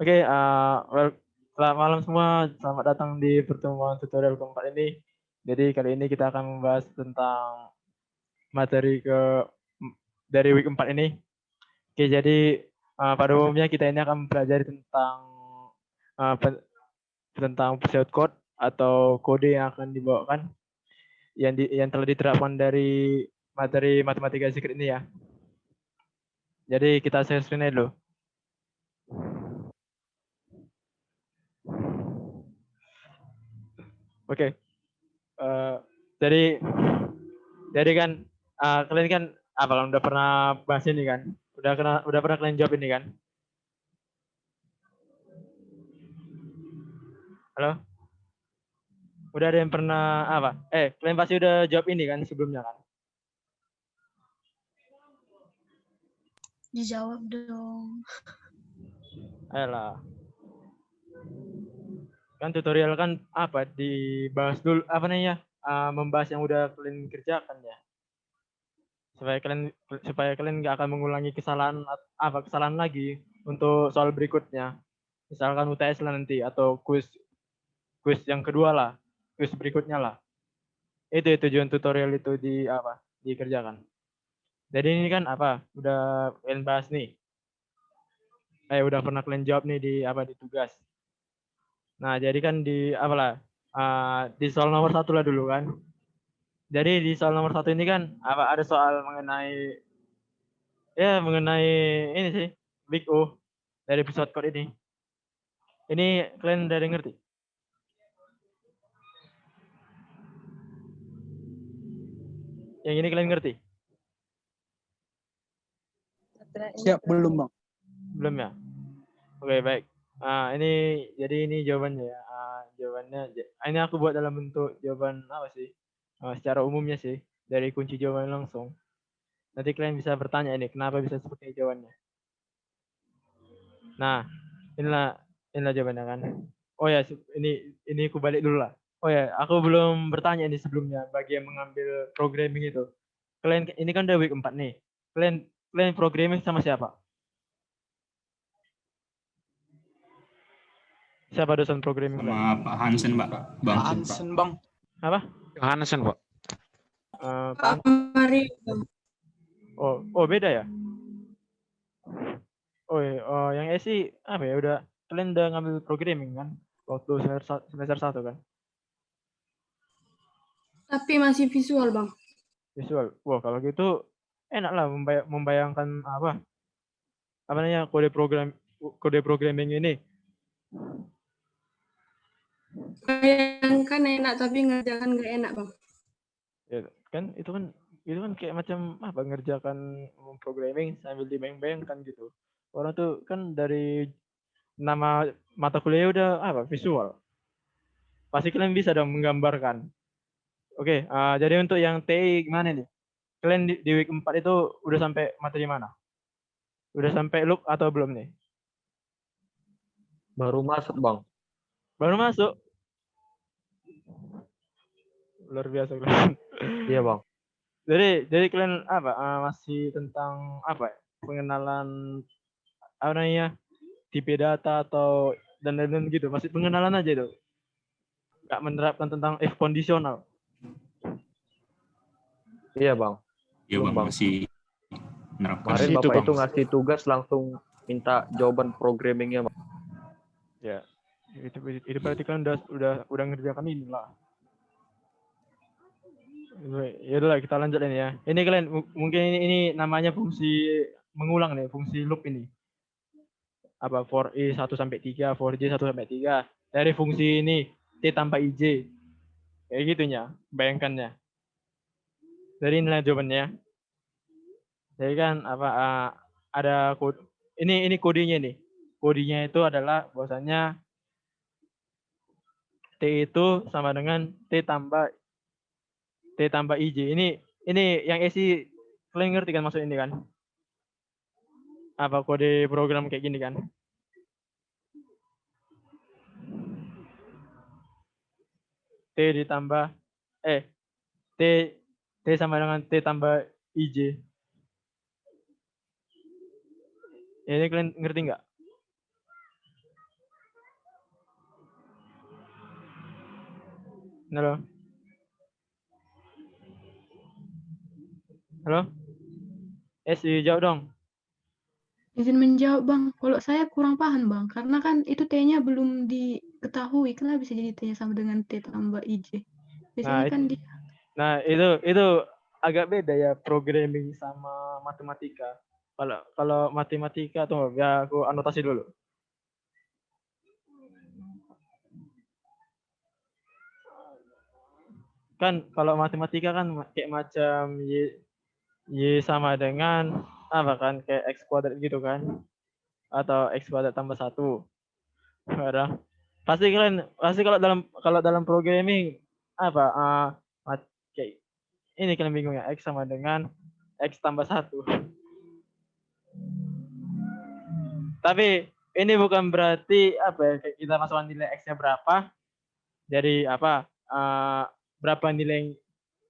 Oke, selamat malam semua. Selamat datang di pertemuan tutorial keempat ini. Jadi kali ini kita akan membahas tentang materi dari week 4 ini. Oke, jadi pada umumnya kita ini akan mempelajari tentang pseudocode atau kode yang akan dibawakan yang telah diterapkan dari materi matematika secret ini ya. Jadi kita share screen aja dulu. Oke. Jadi kan kalian kan udah pernah bahas ini kan? Udah pernah kalian jawab ini kan? Halo? Udah ada yang pernah kalian pasti udah jawab ini kan sebelumnya kan? Dijawab dong. Ayolah. Kan tutorial kan dibahas dulu membahas yang udah kalian kerjakan ya. Supaya kalian nggak akan mengulangi kesalahan lagi untuk soal berikutnya. Misalkan UTS lah nanti atau kuis yang kedua lah, kuis berikutnya lah. Itu tujuan tutorial itu dikerjakan. Jadi ini kan udah kalian bahas nih. Udah pernah kalian jawab nih di tugas. Nah, jadi kan di soal nomor 1 lah dulu kan. Jadi di soal nomor 1 ini kan ada soal mengenai ini sih, Big O dari episode code ini. Ini kalian udah ngerti? Yang ini kalian ngerti? Siap, belum Bang. Belum ya? Oke, baik. Ini jawabannya ya. Jawabannya ini aku buat dalam bentuk jawaban secara umumnya sih, dari kunci jawaban langsung. Nanti kalian bisa bertanya ini kenapa bisa seperti jawabannya. Nah, inilah jawabannya kan. Oh ya, ini aku balik dulu lah. Oh ya, aku belum bertanya ini sebelumnya bagi yang mengambil programming itu. Kalian ini kan udah week 4 nih. Kalian programming sama siapa? Siapa dosen programming? Sama Pak Hansen, Pak. Pak Hansen, Bang. Apa? Hansen, Pak. Pak Mari. Oh, beda ya? Yang sih udah kalian udah ngambil programming kan waktu semester 1 kan? Tapi masih visual, Bang. Visual. Wah, kalau gitu enak lah membayangkan kode programming ini. Bayangkan enak tapi ngerjakan nggak enak, Bang. Ya kan itu kan kayak macam ngerjakan programming sambil dibayang-bayangkan gitu. Orang tuh kan dari nama mata kuliah udah visual. Pasti kalian bisa dong menggambarkan. Oke, jadi untuk yang TI gimana nih? Kalian di week 4 itu udah sampai materi mana? Udah sampai loop atau belum nih? Baru masuk, Bang. Baru masuk. Luar biasa kalian. Iya, Bang. Jadi kalian masih tentang pengenalan tipe data atau dan gitu, masih pengenalan aja itu. Nggak menerapkan tentang if kondisional. Iya, Bang. Iya, Belum, Bang, masih menerapkan. Kemarin Masih itu, Bapak Bang. itu ngasih tugas langsung minta jawaban programmingnya, Bang. Ya. Itu berarti kan udah ngerjakan ini lah. Ya udah kita lanjut ini ya. Ini kalian mungkin ini namanya fungsi mengulang nih, fungsi loop ini. For i 1 sampai 3, for j 1 sampai 3. Dari fungsi ini t tambah ij. Kayak gitunya, bayangkannya. Dari inilah jawabannya. Jadi kan ada kode ini kodenya nih. Kodenya itu adalah bahwasanya t itu sama dengan t tambah ij. Ini yang isi kalian ngerti kan maksud ini kan? Kode program kayak gini kan? T ditambah T sama dengan T tambah IJ. Ini kalian ngerti nggak? Halo? Halo? Jawab dong. Izin menjawab Bang. Kalau saya kurang paham Bang, karena kan itu T-nya belum diketahui. Kenapa bisa jadi T sama dengan T tambah IJ? Biasanya kan dia Nah, itu agak beda ya programming sama matematika. Kalau matematika tuh ya aku anotasi dulu. Kan kalau matematika kan kayak macam y sama dengan apa kan kayak x kuadrat gitu kan, atau x kuadrat tambah 1. Ada. Pasti kalau dalam programming apa kayak ini kalian bingung ya, x sama dengan x tambah 1. Tapi ini bukan berarti apa ya, kayak kita masukkan nilai x-nya berapa, jadi apa berapa nilai,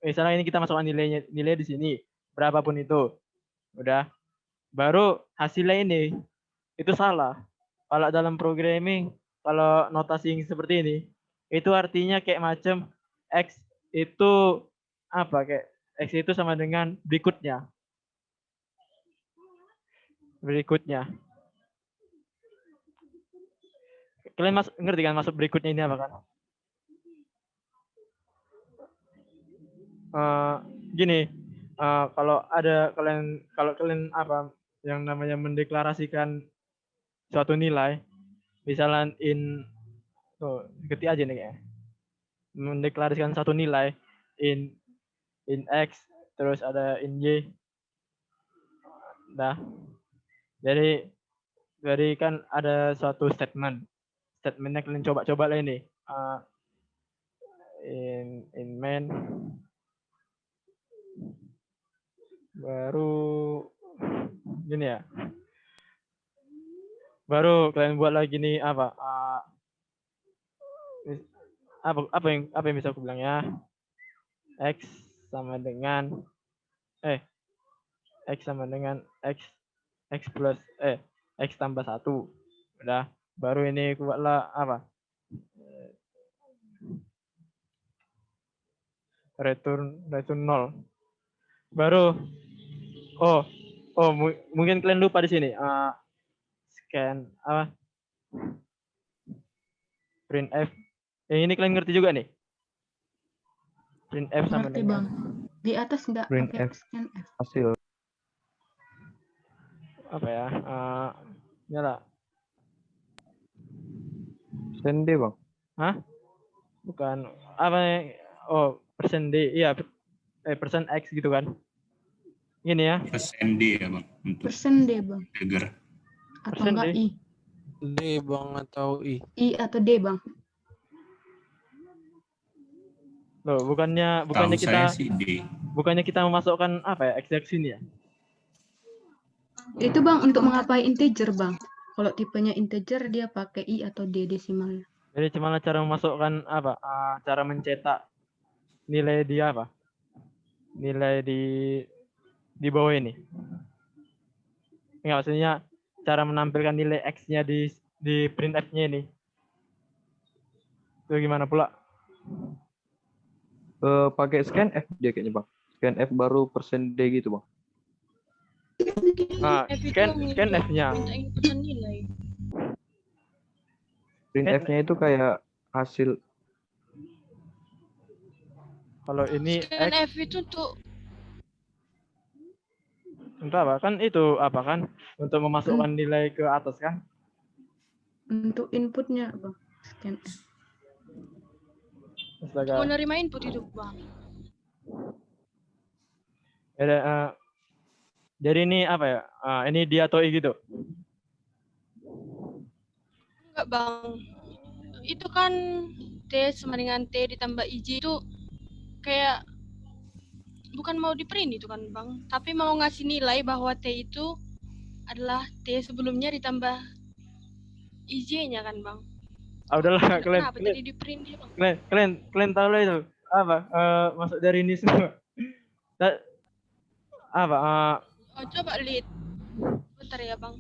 misalnya ini kita masukkan nilai di sini berapapun itu, udah baru hasilnya ini, itu salah. Kalau dalam programming, kalau notasi yang seperti ini, itu artinya kayak macam x itu apa, kayak x itu sama dengan berikutnya. Kalian ngerti kan masuk berikutnya ini apa kan? Gini, kalau kalian apa yang namanya mendeklarasikan suatu nilai, misalnya ketik aja nih kayak mendeklarasikan satu nilai in x, terus ada in y. Nah, jadi kan ada suatu statementnya kalian coba lah ini, in main, baru gini ya, baru kalian buat lagi nih apa yang bisa aku bilang ya, x sama dengan x plus x tambah 1. Udah, baru ini aku buatlah apa, return 0. Baru mungkin kalian lupa di sini, scan apa, printf. Yang ini kalian ngerti juga nih, printf sama ngerti dengan Bang. Di atas enggak Print pakai F. scanf. Hasil. apa ya, nyala. Persen D, Bang. Hah? Bukan. Apa ya? Persen D. Iya, persen X gitu kan. Ini ya. Persen D ya Bang. Untuk Persen D Bang. integer. Atau Persen enggak D. I. D Bang atau I? I atau D Bang. Loh, bukannya Tahu kita saya sih D. bukannya kita memasukkan apa ya, X dari sini ya? Itu Bang untuk mengapai integer Bang. Kalau tipenya integer dia pakai I atau D desimalnya. Jadi gimana cara memasukkan apa? Cara mencetak nilai dia apa? Nilai di bawah ini. Enggak, maksudnya cara menampilkan nilai X-nya di printf-nya ini. Itu gimana pula? Pakai scanf dia kayaknya, Bang. Scanf baru persen D gitu, Bang. Scan F-nya. Printf-nya itu kayak hasil. Kalau ini Scan X, F itu untuk apa kan, itu apa kan, untuk memasukkan nilai ke atas kan? Untuk inputnya Bang. Scan F. Astaga. menerima input itu Bang. Jadi ini apa ya? Ini dia atau I gitu? Enggak Bang. Itu kan T sama dengan T ditambah IJ itu kayak bukan mau di print itu kan Bang, tapi mau ngasih nilai bahwa T itu adalah T sebelumnya ditambah IJ-nya kan Bang. Udahlah, Kenapa jadi di print dia Bang? kalian tahu lah itu apa, masuk dari ini semua. Apa? Coba lihat. Bentar ya Bang.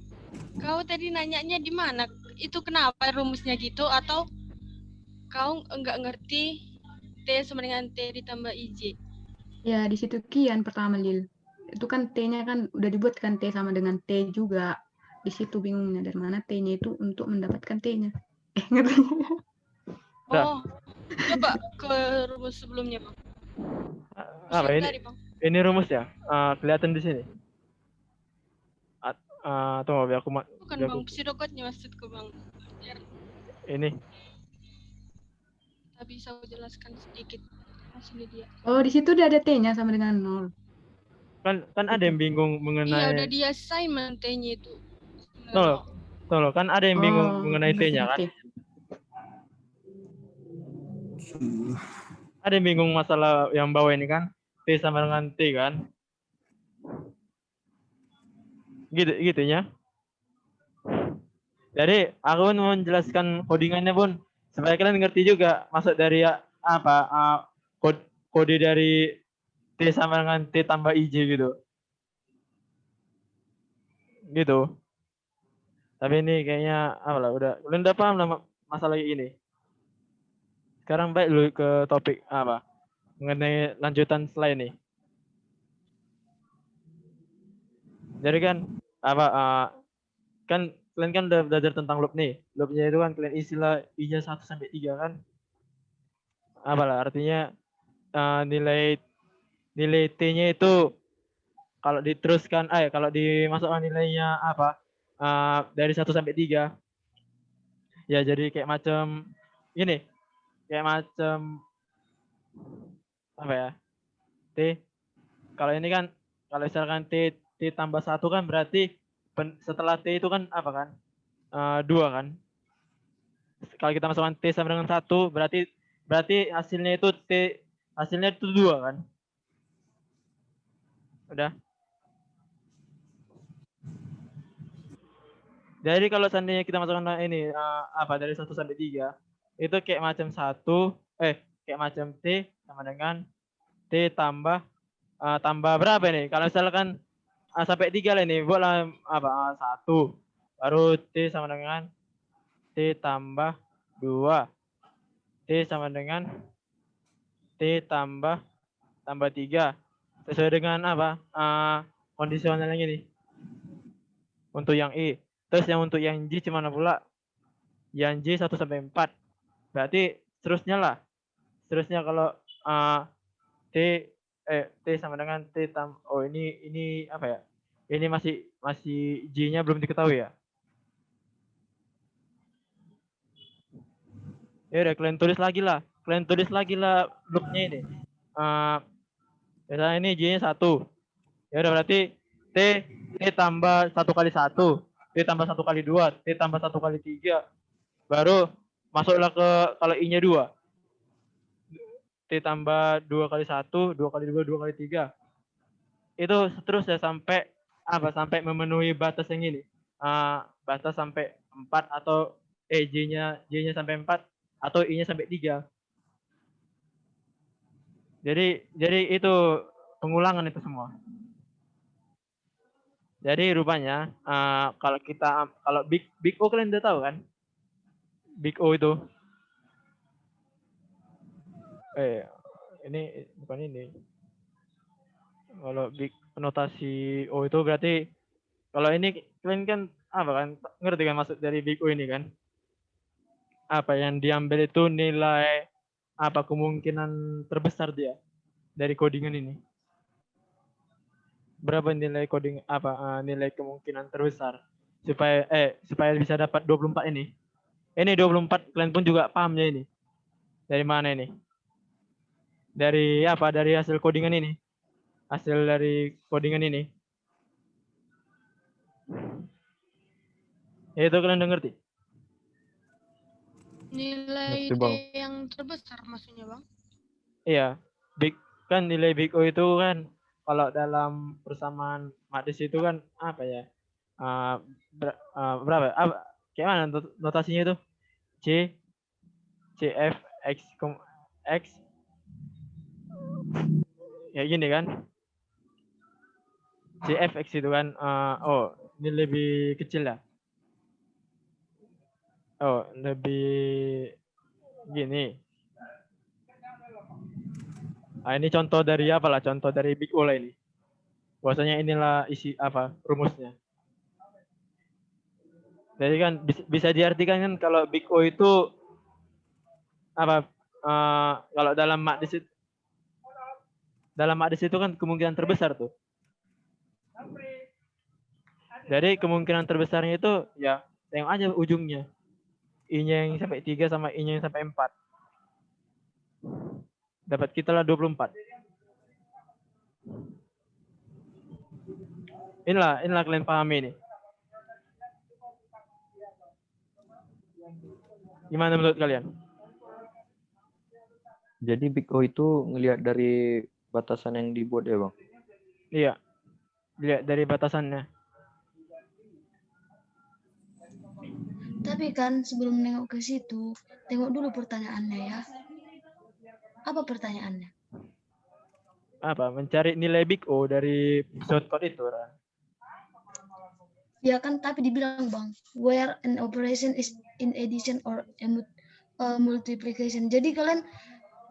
Kau tadi nanyanya di mana? Itu kenapa rumusnya gitu, atau kau enggak ngerti T sama dengan T ditambah IJ. Ya, di situ kian pertama, Lil. Itu kan T-nya kan udah dibuat kan T sama dengan T juga. Di situ bingungnya dari mana T-nya itu untuk mendapatkan T-nya. Ngerti? Udah. Oh, coba ke rumus sebelumnya, Bang. Apa Pusing ini? tadi, Bang. Ini rumus ya? Kelihatan di sini. Tunggu, biar aku Bukan, biar Bang. aku- Pseudocode-nya maksudku, Bang. Biar ini. kita bisa jelaskan sedikit. Sini dia. Oh, di situ udah ada T-nya sama dengan 0. Kan ada yang bingung Iya, mengenai udah di assignment T-nya itu. Tolong, kan ada yang bingung Oh, mengenai T-nya kan? ngerti. Ada yang bingung masalah yang bawah ini kan? T sama dengan T kan? Gitunya. Jadi aku pun mau menjelaskan codingannya pun supaya kalian ngerti juga masuk dari apa kode dari T sama dengan T tambah IJ gitu. Gitu. Tapi ini kayaknya apalah kalian udah paham lah masalah ini. Sekarang baik dulu ke topik apa? Mengenai lanjutan setelah ini. Jadi kan apa kan kalian kan udah belajar tentang loop nih. Loopnya itu kan kalian istilah I-nya 1 sampai 3 kan. Apalah artinya nilai T-nya itu kalau diteruskan kalau dimasukkan nilainya apa dari 1 sampai 3 ya jadi kayak macam ini kayak macam apa ya T kalau ini kan kalau misalkan T tambah 1 kan berarti setelah T itu kan apa kan 2 kan kalau kita masukkan T sama dengan 1 berarti hasilnya itu hasilnya itu 2 kan udah. Jadi kalau seandainya kita masukkan ini apa dari 1 sampai 3 itu kayak macam kayak macam T sama dengan T tambah berapa nih? Kalau misalkan sampai 3 lah ini, buatlah apa 1 baru T sama dengan T tambah 2 T sama dengan T tambah 3 sesuai dengan apa kondisional yang ini untuk yang I. Terus yang untuk yang J gimana pula? Yang J 1 sampai 4. Berarti seterusnya kalau T sama dengan T ini apa ya? Ini masih J-nya belum diketahui ya. Ya udah kalian tulis lagi lah loopnya ini. Misalnya ini J-nya 1. Ya udah berarti T tambah 1 kali 1, T tambah 1 kali 2, T tambah 1 kali 3. Baru masuklah ke kalau I-nya 2. T tambah 2 kali 1, 2 kali 2, 2 kali 3. Itu seterusnya sampai sampai memenuhi batas yang ini. Batas sampai 4 atau J-nya sampai 4 atau I-nya sampai 3. Jadi itu pengulangan itu semua. Jadi rupanya kalau Big O kalian udah tahu kan? Big O itu. Ini bukan ini. Kalau big notasi O itu berarti kalau ini kalian kan apa kan ngerti kan maksud dari Big O ini kan? Apa yang diambil itu nilai apa kemungkinan terbesar dia dari codingan ini? Berapa nilai coding nilai kemungkinan terbesar supaya bisa dapat 24 ini? Ini 24 kalian pun juga pahamnya ini. Dari mana ini? Dari apa? Dari hasil codingan ini. Hasil dari codingan ini. Itu kalian udah ngerti? Nilai Ngerti, T Bang. yang terbesar maksudnya, Bang? Iya. Nilai Big O itu kan kalau dalam persamaan matris itu kan apa ya? Berapa? Kayak mana notasinya itu? CF X ya gini kan? CFX itu kan ini lebih kecil ya? Lebih gini. Nah, ini contoh dari apa lah? Contoh dari Big O lah ini. Bahwasanya inilah isi apa rumusnya. Jadi kan bisa diartikan kan kalau Big O itu apa? Kalau dalam makdis itu kan kemungkinan terbesar tuh. Jadi kemungkinan terbesarnya itu ya tengok aja ujungnya. I-nya yang sampai 3 sama I-nya yang sampai 4. Dapat kita lah 24. Inilah kalian pahami ini. Gimana menurut kalian? Jadi Big O itu ngelihat dari batasan yang dibuat ya Bang? Iya. Lihat dari batasannya. Tapi kan sebelum nengok ke situ, tengok dulu pertanyaannya ya. Apa pertanyaannya? Apa? Mencari nilai Big O dari shortcode itu. Ran. Ya kan, tapi dibilang Bang, where an operation is in addition or multiplication. Jadi kalian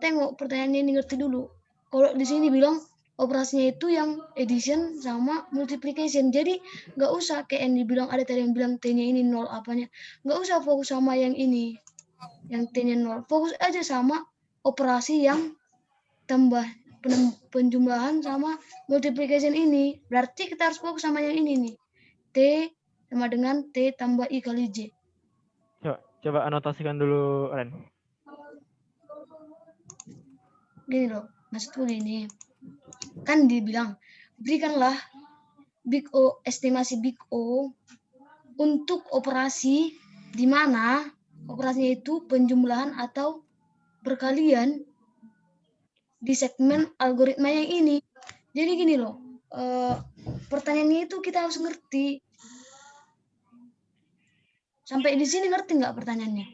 tengok pertanyaannya ini ngerti dulu. Kalau di sini bilang operasinya itu yang addition sama multiplication. Jadi nggak usah kayak yang dibilang ada tadi yang bilang T-nya ini 0 apanya. Nggak usah fokus sama yang ini. Yang T-nya 0. Fokus aja sama operasi yang tambah penjumlahan sama multiplication ini. Berarti kita harus fokus sama yang ini nih. T sama dengan T tambah I kali J. Coba anotasikan dulu, Ren. Gini loh, maksudku gini. Kan dibilang, berikanlah Big O, estimasi Big O untuk operasi di mana operasinya itu penjumlahan atau perkalian di segmen algoritma yang ini. Jadi gini loh, pertanyaannya itu kita harus ngerti. Sampai di sini ngerti nggak pertanyaannya?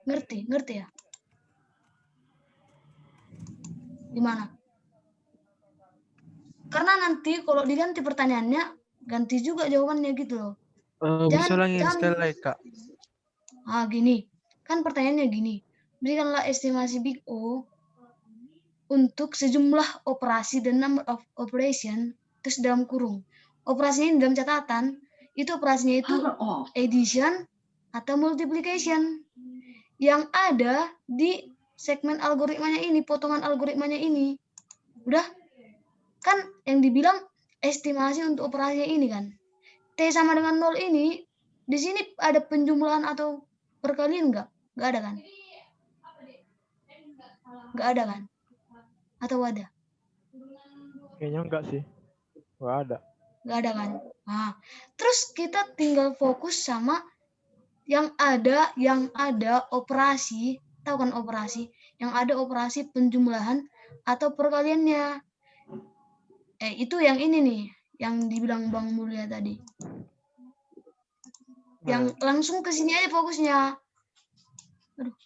Ngerti ya? Gimana? Karena nanti kalau diganti pertanyaannya, ganti juga jawabannya gitu loh. Bisa ulangin sekali lagi, Kak. Gini. Kan pertanyaannya gini. Berikanlah estimasi Big O untuk sejumlah operasi the number of operation, terus dalam kurung. Operasinya ini dalam catatan, itu operasinya itu addition atau multiplication yang ada di segmen algoritmanya ini, potongan algoritmanya ini. Udah? Kan yang dibilang estimasi untuk operasinya ini kan. T sama dengan 0 ini, di sini ada penjumlahan atau perkalian nggak? Nggak ada kan? Nggak ada kan? Atau ada? Kayaknya enggak sih. Nggak ada. Nggak ada kan? Terus kita tinggal fokus sama yang ada operasi, tahu kan operasi? Yang ada operasi penjumlahan atau perkaliannya. Itu yang ini nih, yang dibilang Bang Mulia tadi. Yang langsung ke sini aja fokusnya. Aduh.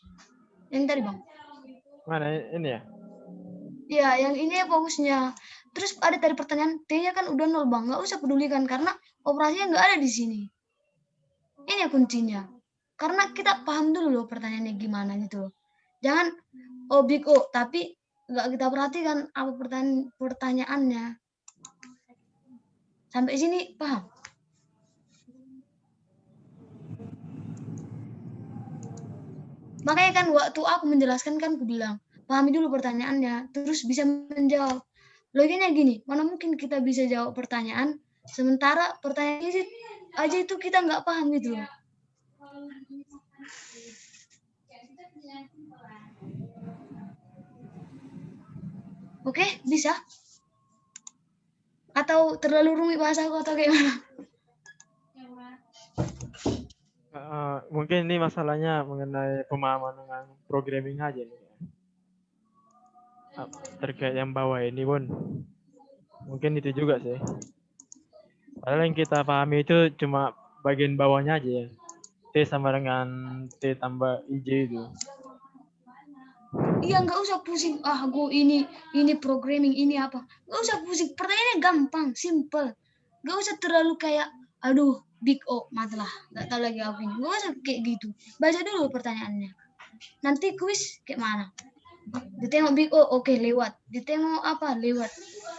Yang tadi Bang. Mana ini ya? Ya, yang ini ya fokusnya. Terus ada tadi pertanyaan, T-nya kan udah 0 Bang. Nggak usah pedulikan karena operasinya nggak ada di sini. Ini kuncinya. Karena kita paham dulu loh pertanyaannya gimana gitu loh. Jangan Big O, tapi nggak kita perhatikan apa pertanyaannya. Sampai sini paham? Makanya kan waktu aku menjelaskan kan aku bilang, pahami dulu pertanyaannya, terus bisa menjawab. Logikanya gini, mana mungkin kita bisa jawab pertanyaan, sementara pertanyaan aja itu kita nggak paham gitu loh. Oke, bisa? Atau terlalu rumit bahasaku atau gimana? Mungkin ini masalahnya mengenai pemahaman dengan programming aja nih. Terkait yang bawah ini pun mungkin itu juga sih. Padahal yang kita pahami itu cuma bagian bawahnya aja ya. T sama dengan T tambah IJ itu. Iya, nggak usah pusing. Gue ini programming, ini apa. Nggak usah pusing. Pertanyaannya gampang, simple. Nggak usah terlalu kayak, aduh, Big O, masalah. Nggak tahu lagi apa ini. Nggak usah kayak gitu. Baca dulu pertanyaannya. nanti kuis kayak mana? Ditengok big O, oke lewat. Ditengok apa lewat.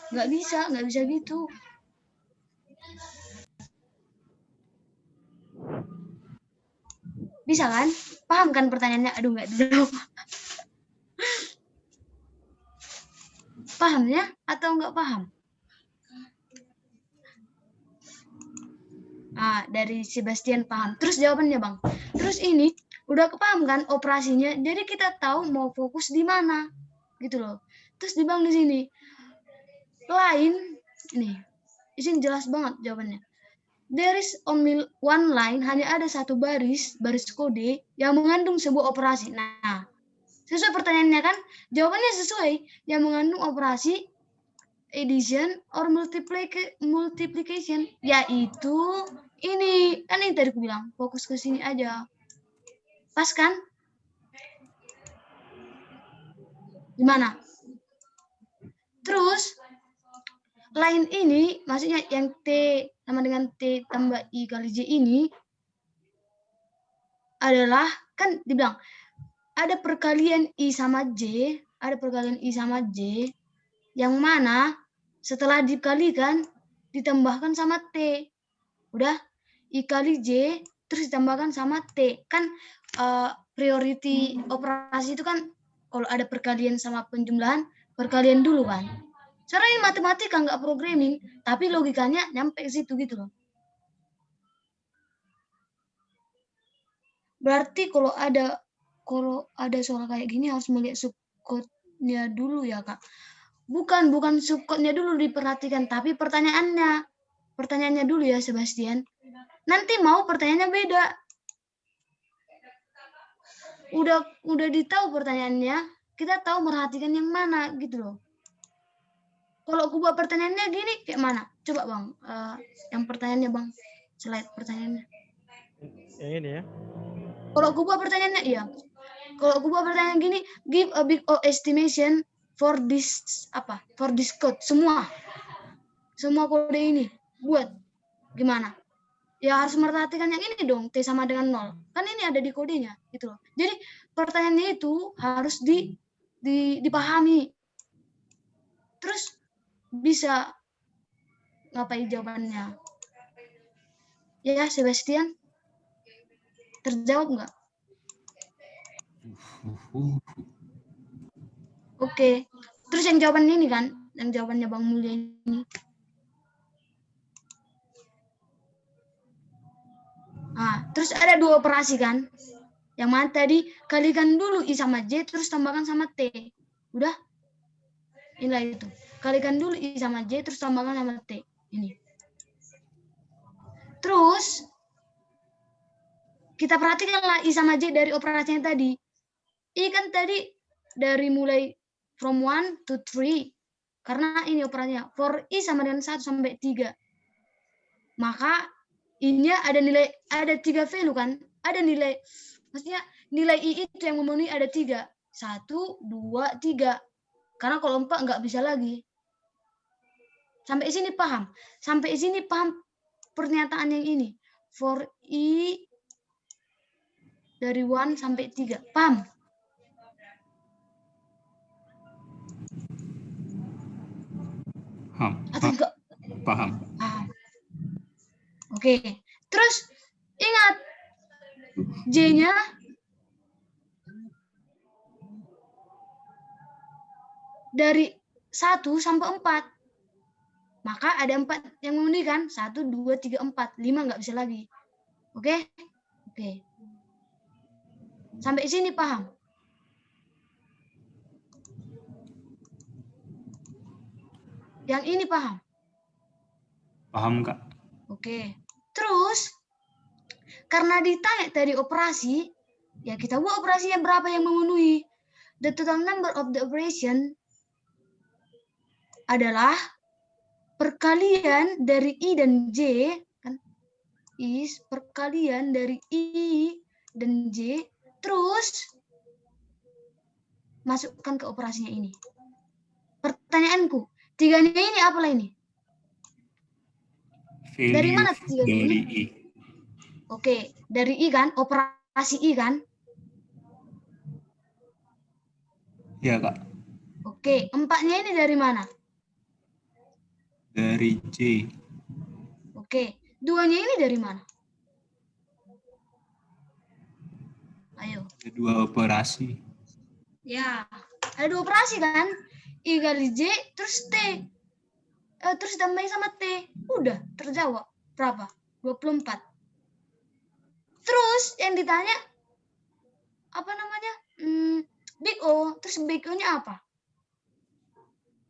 Nggak bisa gitu. Bisa kan? Paham kan pertanyaannya? Aduh nggak dijawab. Paham ya atau nggak paham? Dari Sebastian paham. Terus jawabannya Bang. Terus ini udah kepaham kan operasinya. Jadi kita tahu mau fokus di mana. Gitu loh. Terus di Bang di sini. Line ini. Di sini jelas banget jawabannya. There is only one line, hanya ada satu baris kode yang mengandung sebuah operasi. Nah, sesuai pertanyaannya kan? Jawabannya sesuai yang mengandung operasi addition or multiplication, yaitu ini. Kan yang tadi aku bilang, fokus ke sini aja. Pas kan? Gimana? Terus line ini, maksudnya yang T sama dengan T tambah I kali J ini adalah, kan dibilang ada perkalian I sama J, yang mana setelah dikalikan ditambahkan sama T. Udah, I kali J terus ditambahkan sama T. Kan priority operasi itu kan kalau ada perkalian sama penjumlahan, perkalian dulu kan. Sebenarnya ini matematika nggak programming, tapi logikanya nyampe ke situ gitu loh. Berarti kalau ada soal kayak gini harus melihat subcode-nya dulu ya Kak. Bukan subcode-nya dulu diperhatikan, tapi pertanyaannya dulu ya Sebastian. Nanti mau pertanyaannya beda. Udah ditahu pertanyaannya, kita tahu merhatikan yang mana gitu loh. Kalau aku buat pertanyaannya gini, kayak mana? Coba Bang, yang pertanyaannya Bang, slide pertanyaannya. Yang ini ya. Kalau aku buat pertanyaannya, iya. Kalau aku buat pertanyaan gini, give a big O estimation for this code. Semua kode ini, buat gimana? Ya harus memperhatikan yang ini dong, T sama dengan 0. Kan ini ada di kodenya, gitu loh. Jadi pertanyaannya itu harus dipahami. Terus bisa ngapain jawabannya? Ya, Sebastian? Terjawab nggak? Oke. Terus yang jawaban ini kan? Yang jawabannya Bang Mulya ini. Terus ada dua operasi kan? Yang mana tadi kalikan dulu I sama J, terus tambahkan sama T. Udah? Inilah itu. Kalikan dulu I sama J, terus tambahkan sama T. Ini. Terus, kita perhatikanlah I sama J dari operasinya tadi. I kan tadi dari mulai from 1 to 3. Karena ini operasinya. For I sama dengan 1 sampai 3. Maka I-nya ada 3 value kan? Ada nilai, maksudnya nilai I itu yang memenuhi ada 3. 1, 2, 3. Karena kalau 4 nggak bisa lagi. Sampai sini paham? Sampai sini paham pernyataan yang ini? For I dari 1 sampai 3. Paham? Atau enggak? Paham. Oke. Terus ingat J-nya dari 1 sampai 4. Maka ada 4 yang memenuhi kan? 1, 2, 3, 4. 5 nggak bisa lagi. Oke? Oke. Sampai sini paham? Yang ini paham? Paham, Kak. Oke. Terus, karena ditanya tadi operasi, ya kita buat operasinya berapa yang memenuhi. The total number of the operation adalah perkalian dari I dan J, kan? Is perkalian dari I dan J, terus masukkan ke operasinya ini. Pertanyaanku, 3-nya ini apalah ini? Dari mana 3 ini? Dari I. Oke, dari I kan, operasi I kan? Iya, Kak. Oke, 4-nya ini dari mana? Dari J. Oke, 2-nya ini dari mana? Ayo. Ada 2 operasi. Ya, ada 2 operasi kan? I kali J, terus T. Terus tambahin sama T. Udah, terjawab. Berapa? 24. Terus yang ditanya, apa namanya? Big O. Terus Big O-nya apa?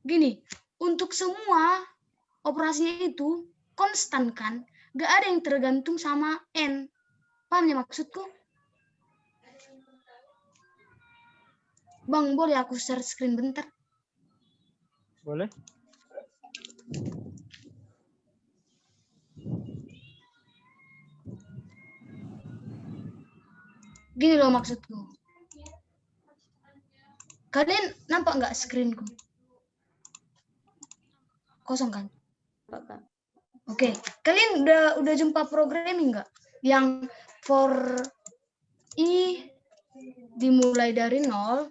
Gini, untuk semua operasinya itu konstan kan? Gak ada yang tergantung sama N. Paham ya maksudku? Bang, boleh aku share screen bentar? Boleh? Gini loh maksudku. Kalian nampak nggak screenku? Kosong kan? Oke. Kalian udah jumpa programming nggak? Yang for I dimulai dari 0,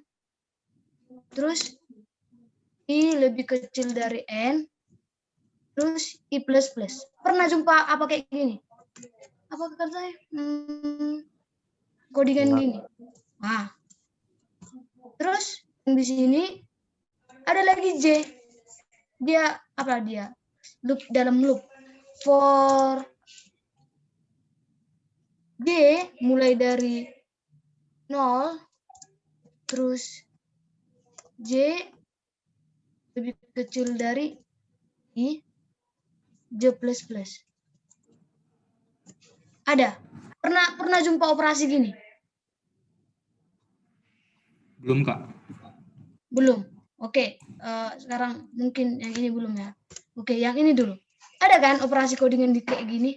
terus I lebih kecil dari N, terus I++. Pernah jumpa apa kayak gini? Apa katanya? Codingan gini. Nah. Terus di sini ada lagi J. Dia apa dia? Loop dalam loop. For J mulai dari 0, terus J lebih kecil dari I, J++. Ada? Pernah jumpa operasi gini? Belum, Kak. Belum. Oke, sekarang mungkin yang ini belum ya. Oke, yang ini dulu. Ada kan operasi codingan di kayak gini?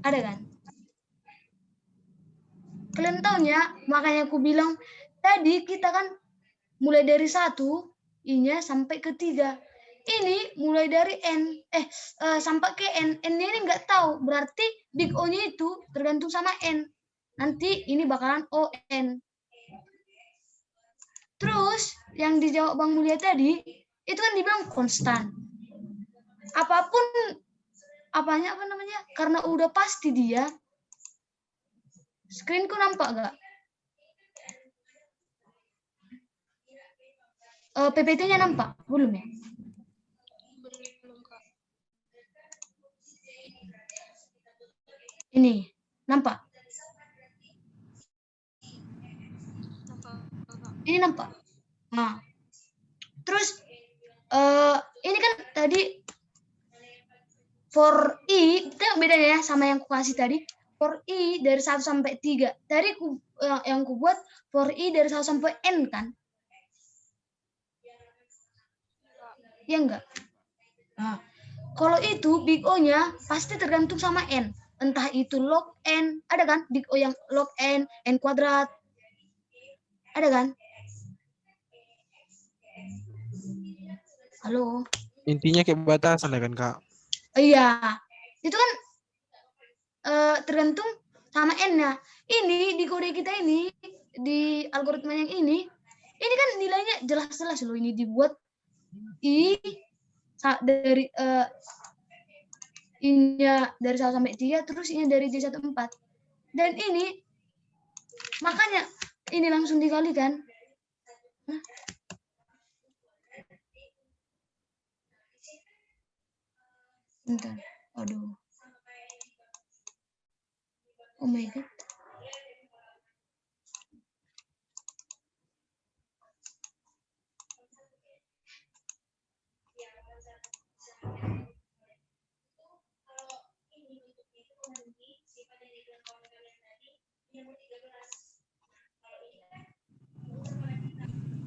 Ada kan? Kalian tahunya, makanya aku bilang tadi kita kan mulai dari 1, I-nya sampai ke 3. Ini mulai dari N, sampai ke N. N-nya ini nggak tahu, berarti big O-nya itu tergantung sama N. Nanti ini bakalan ON. Terus yang dijawab Bang Mulia tadi, itu kan dibilang konstan. Apapun, apa namanya, karena udah pasti dia. Screenku nampak nggak? PPT-nya nampak? Belum ya? Belum, Kak. Ini, nampak? Ini nampak? Nah, terus ini kan tadi for I, tengok bedanya ya sama yang aku kasih tadi. For I dari 1 sampai 3. Tadi yang aku buat for I dari 1 sampai N kan? Ya enggak? Nah, kalau itu big O-nya pasti tergantung sama N. Entah itu log N, ada kan? Big O yang log N, N kuadrat. Ada kan? Halo? Intinya kayak batasan ya kan, Kak? Iya. Itu kan tergantung sama N-nya. Ini di kode kita ini, di algoritma yang ini kan nilainya jelas-jelas loh. Ini dibuat I dari I-nya dari 1 sampai 3, terus I-nya dari J 1 4. Dan ini makanya ini langsung dikalikan. Bentar. Aduh. Oh my god.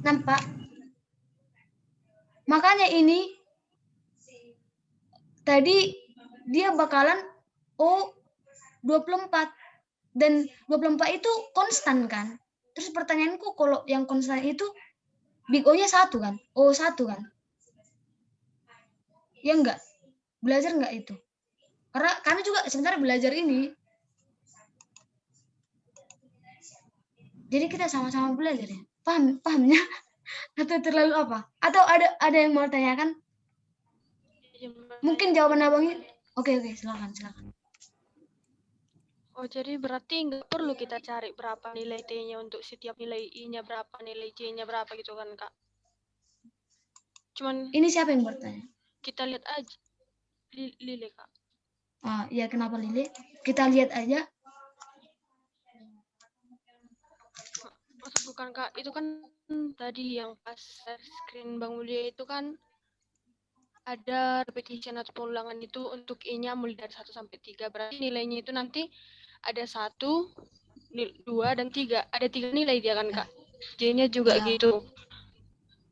Nampak? Makanya ini tadi dia bakalan O24 dan 24 itu konstan kan? Terus pertanyaanku kalau yang konstan itu big O-nya 1 kan? O1 kan? Ya enggak? Belajar enggak itu? Karena kami juga sebenarnya belajar ini. Jadi kita sama-sama belajar ya. Pahamnya? Atau terlalu apa? Atau ada yang mau tanyakan? Mungkin jawaban abangnya. Oke, silakan. Oh, jadi berarti nggak perlu kita cari berapa nilai T-nya untuk setiap nilai I-nya berapa, nilai C-nya berapa gitu kan, Kak? Cuman Ini siapa yang bertanya? kita lihat aja. Lile, Kak. Ya kenapa Lili? Kita lihat aja. Maksud bukan, Kak. Itu kan tadi yang pas share screen Bang Mulia itu kan ada repetition atau pengulangan itu untuk I-nya mulai dari 1 sampai 3. Berarti nilainya itu nanti ada 1, 2, dan 3. Ada 3 nilai dia kan, Kak. J-nya juga Ya. gitu.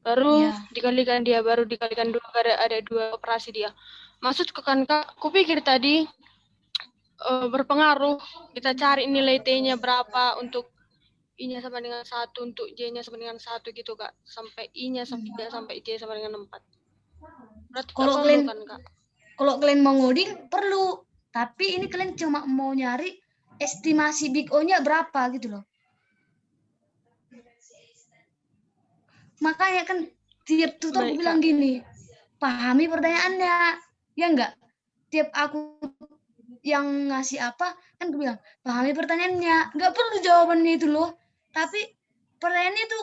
Baru Ya. dikalikan 2, ada 2 operasi dia. Maksud kan, Kak, aku pikir tadi berpengaruh. Kita cari nilai T-nya berapa untuk I-nya sama dengan 1, untuk J-nya sama dengan 1 gitu, Kak. Sampai I-nya sama 3, sampai J sama dengan 4. Berarti Kalau perlu kalian kan, Kak? Kalau kalian mau ngoding perlu, tapi ini kalian cuma mau nyari estimasi big O-nya berapa gitu loh. Makanya kan tiap tutor aku Baik, bilang Kak. gini, pahami pertanyaannya, ya enggak? Tiap aku yang ngasih apa, kan aku bilang, pahami pertanyaannya, enggak perlu jawabannya itu loh. Tapi pertanyaannya itu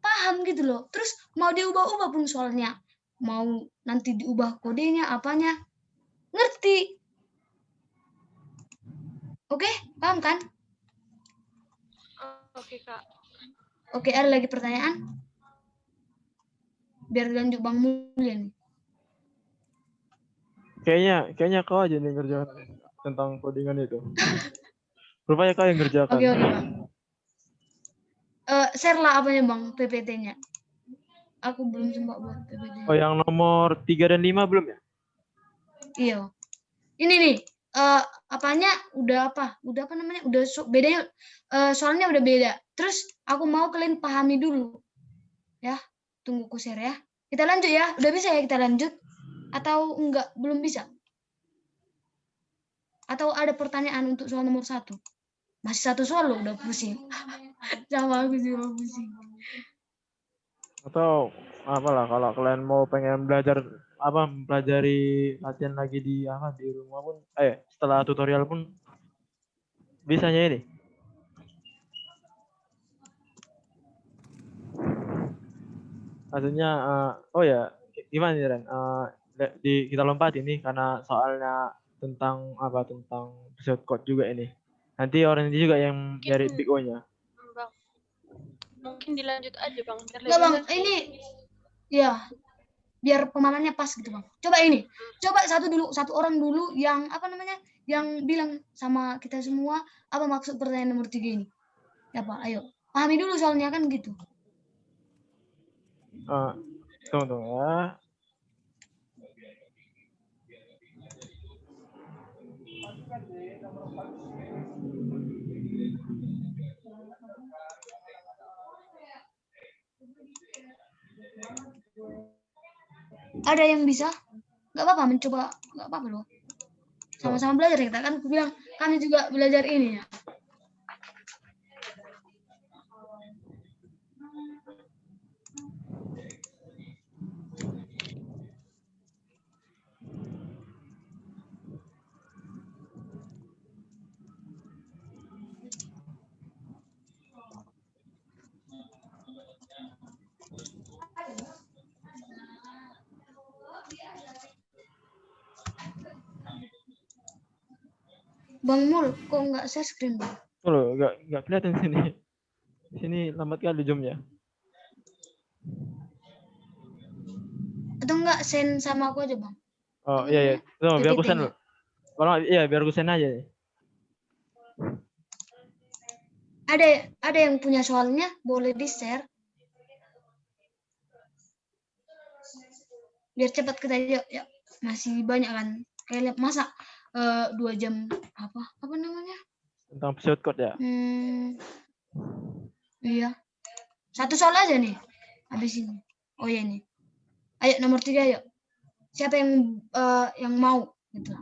paham gitu loh. Terus mau diubah-ubah pun soalnya, mau nanti diubah kodenya, apanya, ngerti. Oke, paham kan? Oke, Kak. Oke, ada lagi pertanyaan? Biar lanjut Bang Mulia nih. Kayaknya kau aja nih ngerjakan tentang codingan itu. Rupanya kau yang ngerjakan. Oke, Bang. Share lah apanya Bang, PPT-nya. Aku belum sempat buat PPT. Oh, yang nomor 3 dan 5 belum ya? Iya. Ini nih, apanya udah apa? Udah apa namanya? Udah bedanya, soalnya udah beda. Terus aku mau kalian pahami dulu. Ya, tunggu ku share ya. Kita lanjut ya. Udah bisa ya kita lanjut? Atau enggak? Belum bisa? Atau ada pertanyaan untuk soal nomor 1? Masih 1 soal loh, udah pusing. Sama aku juga pusing. Atau apalah kalau kalian mau pengen belajar mempelajari latihan lagi di rumah pun setelah tutorial pun bisanya ini. Maksudnya gimana nih Ren? Kita lompat ini karena soalnya tentang shortcode juga ini. Nanti orang ini juga yang nyari big O-nya. Bang. Mungkin dilanjut aja, Bang. Enggak Bang, ini ya biar pemahamannya pas gitu Bang. Coba ini, satu orang dulu yang yang bilang sama kita semua apa maksud pertanyaan nomor 3 ini. Ya Pak, ayo pahami dulu soalnya kan gitu. Tunggu ya. Ada yang bisa? Nggak apa-apa mencoba, nggak apa-apa loh. Sama-sama belajar kita kan. Aku bilang kami juga belajar ini ya. Bang Mul, kok nggak share screen Bang? Loh, nggak kelihatan sini. Sini lambat kali zoom-nya. Atau enggak send sama aku aja Bang? Oh iya. Tuh, biar aku send. Kalau biar aku send aja nih. Ada yang punya soalnya boleh di-share. Biar cepat kita yuk. Masih banyak kan. Kayak masa 2 jam apa namanya? Tentang shortcode ya. Iya. 1 soal aja nih. Habis ini. Oh iya nih. Ayo nomor 3 yuk. Siapa yang mau gitu.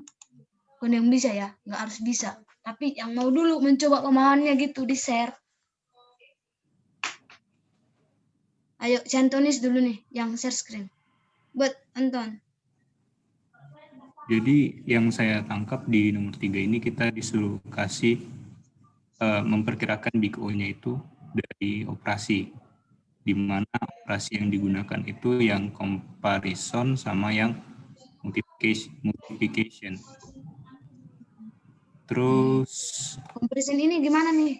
Bukan yang bisa ya, nggak harus bisa. Tapi yang mau dulu mencoba pemahamannya gitu di-share. Ayo, si Antonis dulu nih yang share screen. Buat Anton. Jadi yang saya tangkap di nomor 3 ini kita disuruh kasih memperkirakan big O-nya itu dari operasi, di mana operasi yang digunakan itu yang comparison sama yang multiplication. Terus Comparison ini gimana nih?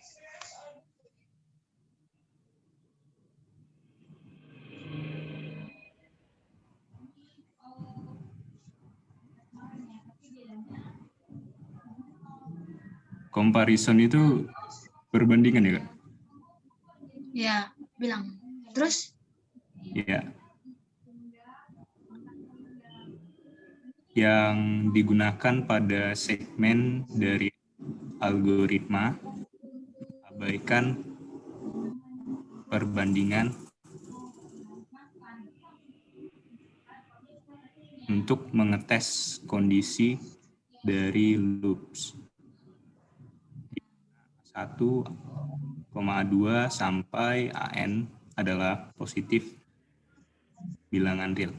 comparison itu perbandingan ya Kak? Ya, bilang. Terus? Ya. Yang digunakan pada segmen dari algoritma, abaikan perbandingan untuk mengetes kondisi dari loops 1,2 sampai AN adalah positif bilangan real.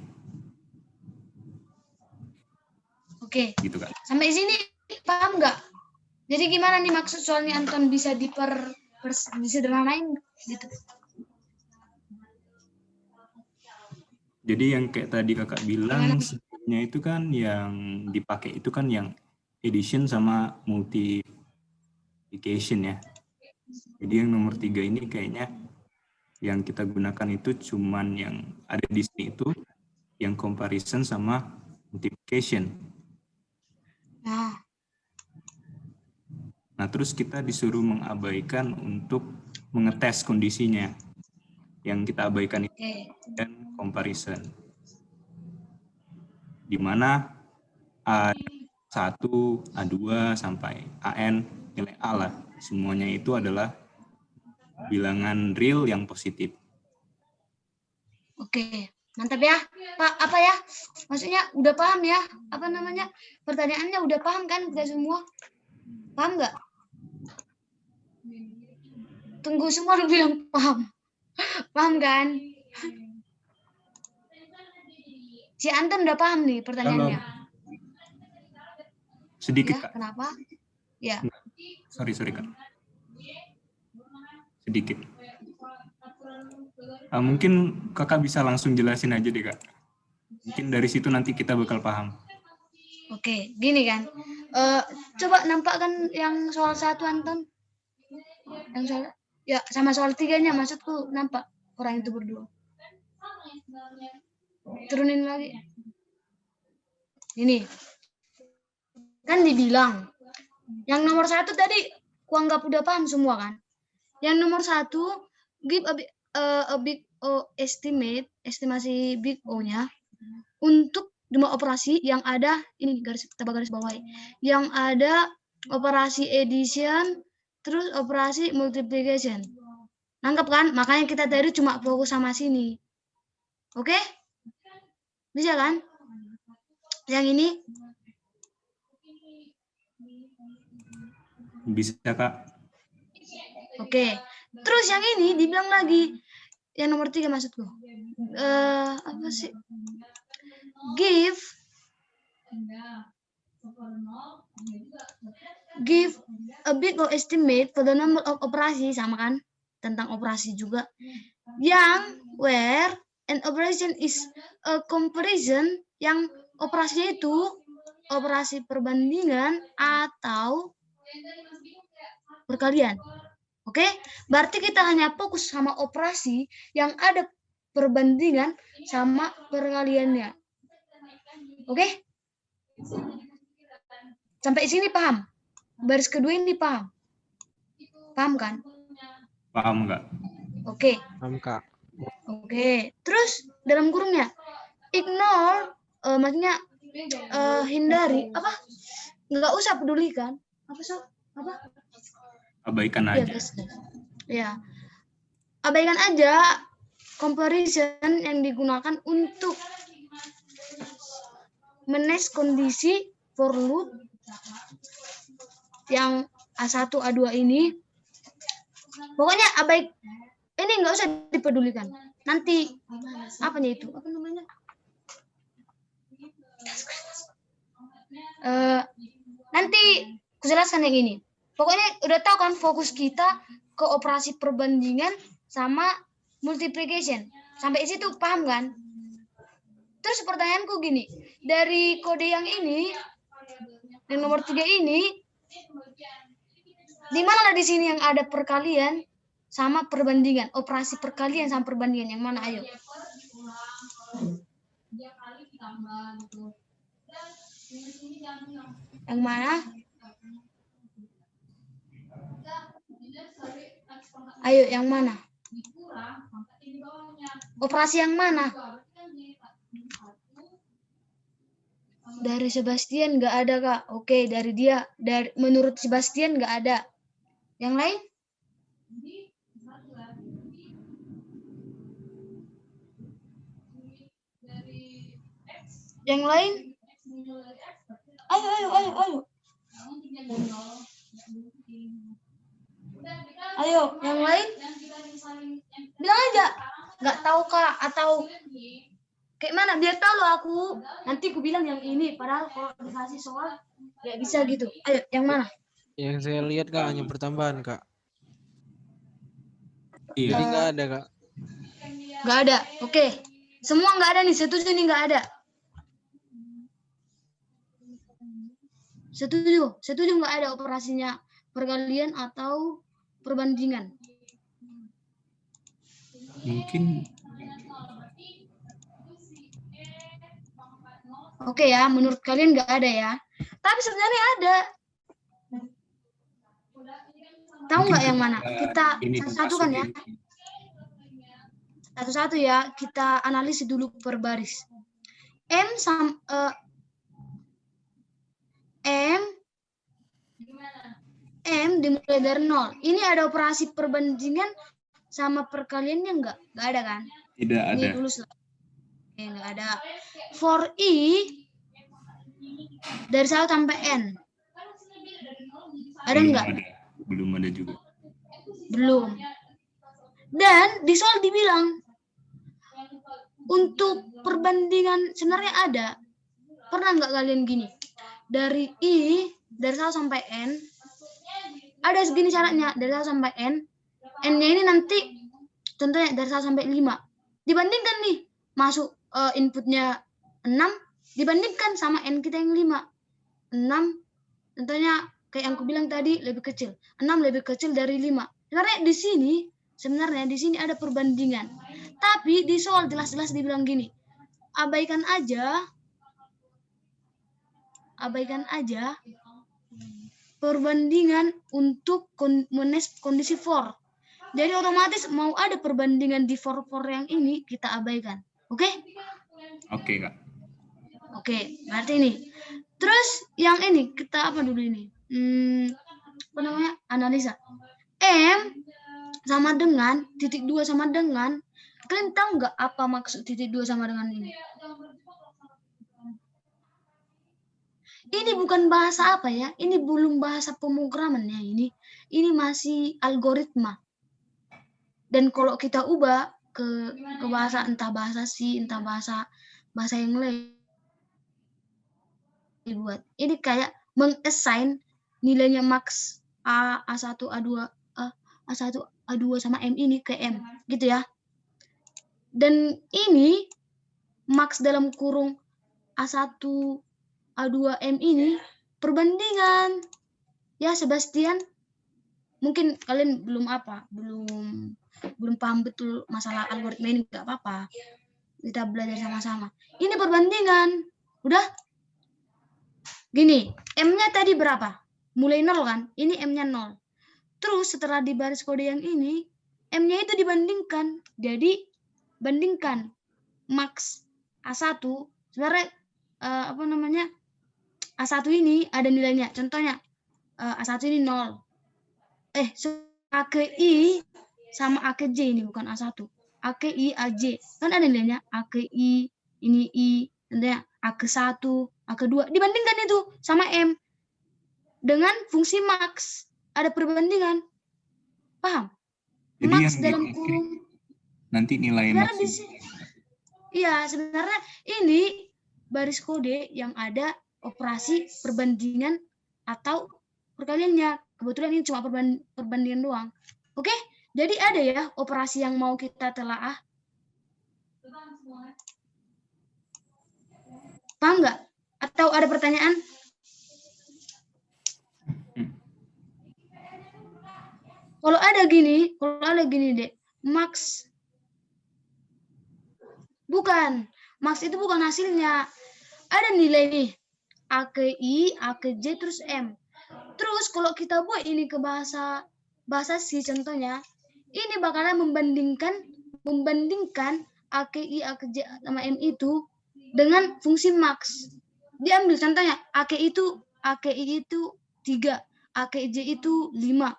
Oke. Gitu Kak. Sampai sini paham nggak? Jadi gimana nih maksud soalnya Anton bisa disederhanain gitu? Jadi yang kayak tadi Kakak bilang sebenarnya itu kan yang dipakai itu kan yang addition sama multiplication ya. Jadi yang nomor 3 ini kayaknya yang kita gunakan itu cuman yang ada di sini itu yang comparison sama multiplication. Nah, terus kita disuruh mengabaikan untuk mengetes kondisinya. Yang kita abaikan itu dan comparison. Di mana A1, A2 sampai AN nilai A lah. Semuanya itu adalah bilangan real yang positif. Oke, mantap ya. Pak, apa ya? Maksudnya udah paham ya? Apa namanya? Pertanyaannya udah paham kan kita semua? Paham nggak? Tunggu semua lu bilang paham. Paham kan? Si Anton udah paham nih pertanyaannya. Sedikit Ya, Kak. kenapa? Ya. Sorry Kak. Sedikit. Mungkin Kakak bisa langsung jelasin aja deh Kak. Mungkin dari situ nanti kita bakal paham. Oke, gini kan. Coba nampakkan yang soal 1 Anton. Yang soal ya sama soal 3-nya maksudku nampak orang itu berdua. Turunin lagi. Ini. Kan dibilang yang nomor 1 tadi kuanggap udah paham semua kan. Yang nomor 1 give a big O estimate, estimasi big O-nya untuk jumlah operasi yang ada, ini garis bawahi, yang ada operasi addition, terus operasi multiplication. Nangkep kan? Makanya kita tadi cuma fokus sama sini. Oke? Bisa kan? Yang ini? Bisa Kak. Oke. Terus yang ini dibilang lagi, yang nomor 3 maksudku. Apa sih? Give a big O estimate for the number of operasi, sama kan? Tentang operasi juga. Yang where an operation is a comparison, yang operasinya itu operasi perbandingan atau perkalian. Oke? Berarti kita hanya fokus sama operasi yang ada perbandingan sama perkaliannya. Oke? Sampai sini paham? Baris kedua ini paham? Paham kan? Paham nggak? Oke. Paham Kak. Oke. Terus dalam kurungnya ignore, maksudnya hindari apa? Nggak usah pedulikan. Apa so? Apa? Abaikan Ya, aja. ya. Abaikan aja comparison yang digunakan untuk menes kondisi for loop yang A1, A2 ini. Pokoknya ini nggak usah dipedulikan. nanti apanya itu? Apa namanya? Nanti aku jelaskan yang ini. Pokoknya udah tahu kan fokus kita ke operasi perbandingan sama multiplication. Sampai situ paham kan? Terus pertanyaanku gini, dari kode yang ini, yang nomor 3 ini, di mana di sini yang ada perkalian sama perbandingan, operasi perkalian sama perbandingan yang mana? Ayo. Yang mana? Ayo, yang mana? Operasi yang mana? Dari Sebastian nggak ada, Kak. Oke, dari dia. Menurut Sebastian nggak ada. Yang lain? Yang lain? Ayo. Ayo, yang lain? Bilang aja. Nggak tahu, Kak. Atau kayak mana? Biar tahu loh aku. Nanti aku bilang yang ini. Padahal kalau dikasih soal, nggak bisa gitu. Ayo, yang mana? Yang saya lihat Kak hanya pertambahan Kak. Iya. Jadi nggak ada Kak. Nggak ada. Oke. Semua nggak ada nih. Setuju nih nggak ada. Setuju nggak ada operasinya perkalian atau perbandingan? Mungkin Oke ya, menurut kalian nggak ada ya. Tapi sebenarnya ada. Tahu nggak yang mana? Kita satu-satu kan ya. Satu-satu ya. Kita analisis dulu per baris. M dimulai dari 0. Ini ada operasi perbandingan sama perkaliannya nggak? Nggak ada kan? tidak ada. Ini tulis lah. Oke, nggak ada. For I dari 1 sampai N. Ada nggak? Belum ada juga. Belum. Dan di soal dibilang untuk perbandingan sebenarnya ada. Pernah nggak kalian gini? Dari I dari 1 sampai N ada segini syaratnya, dari 1 sampai N. N-nya ini nanti contohnya dari 1 sampai 5. Dibandingkan nih masuk inputnya 6 dibandingkan sama N kita yang 5. 6 contohnya kayak yang aku bilang tadi lebih kecil. 6 lebih kecil dari 5. Sebenarnya di sini ada perbandingan. Tapi di soal jelas-jelas dibilang gini. Abaikan aja perbandingan untuk kondisi for. Jadi otomatis mau ada perbandingan di for yang ini kita abaikan. Oke? Oke, Kak. Oke, berarti ini. Terus yang ini kita apa dulu ini? Apa namanya? Analisa. M sama dengan titik 2 sama dengan. Kalian tahu nggak apa maksud titik 2 sama dengan ini? Ini bukan bahasa apa ya? Ini belum bahasa pemrograman ya ini. Ini masih algoritma. Dan kalau kita ubah ke bahasa entah bahasa C, entah bahasa yang lain dibuat. Ini kayak mengassign nilainya max A1, A2, A1, A2 sama M ini ke M, gitu ya. Dan ini max dalam kurung A1, A2, M ini perbandingan. Ya, Sebastian, mungkin kalian belum paham betul masalah algoritma ini, nggak apa-apa. Kita belajar sama-sama. Ini perbandingan. Udah? Gini, M-nya tadi berapa? Mulai 0 kan? Ini M-nya 0. Terus setelah di baris kode yang ini, M-nya itu dibandingkan. Jadi, bandingkan max A1. Sebenarnya, A1 ini ada nilainya. Contohnya, A1 ini 0. A ke I sama A ke J ini bukan A1. A ke I, A, J. Kan ada nilainya. A ke I, ini I. Contohnya, A ke 1, A ke 2. Dibandingkan itu sama M. Dengan fungsi max. Ada perbandingan. Paham? Jadi Max dalam kurung. nanti nilai Sebenarnya di maksimum. sini, iya sebenarnya ini baris kode yang ada operasi perbandingan atau perkaliannya. Kebetulan ini cuma perbandingan doang. Oke, jadi ada ya operasi yang mau kita telaah. Paham nggak? Atau ada pertanyaan? Kalau ada gini deh, max bukan, max itu bukan hasilnya. Ada nilai nih, A ke I, A ke J, terus M. Terus kalau kita buat ini ke bahasa C contohnya, ini bakalan membandingkan A ke I, A ke J sama M itu dengan fungsi max. Diambil contohnya, A ke I itu 3, A ke J itu 5.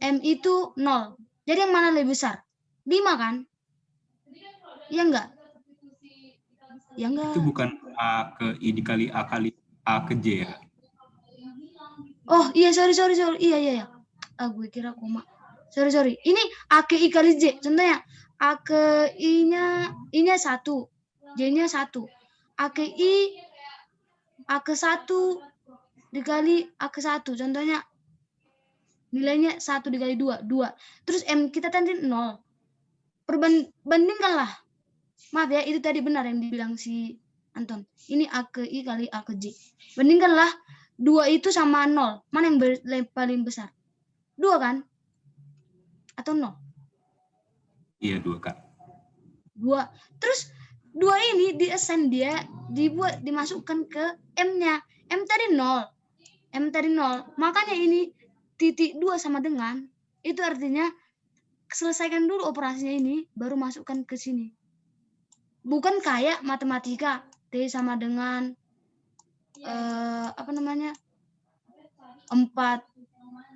M itu 0. Jadi yang mana lebih besar? 5 kan? Iya enggak? Ya enggak. Itu bukan A ke I dikali A kali A ke J ya? Oh iya, sorry. Iya. Gue kira koma. Sorry. Ini A ke I kali J. Contohnya, A ke I-nya 1. J-nya 1. A ke I, A ke 1 dikali A ke 1. Contohnya, nilainya 1 dikali 2. Terus M kita tadi 0. Bandingkanlah. Maaf ya, itu tadi benar yang dibilang si Anton. Ini A ke I kali A ke J. Bandingkanlah 2 itu sama 0. Mana yang paling besar? 2 kan? Atau 0? Iya 2 Kak. 2. Terus 2 ini di-assign dia, dimasukkan ke M-nya. M tadi 0. Makanya ini titik 2 sama dengan, itu artinya selesaikan dulu operasinya ini, baru masukkan ke sini. Bukan kayak matematika, T sama dengan 4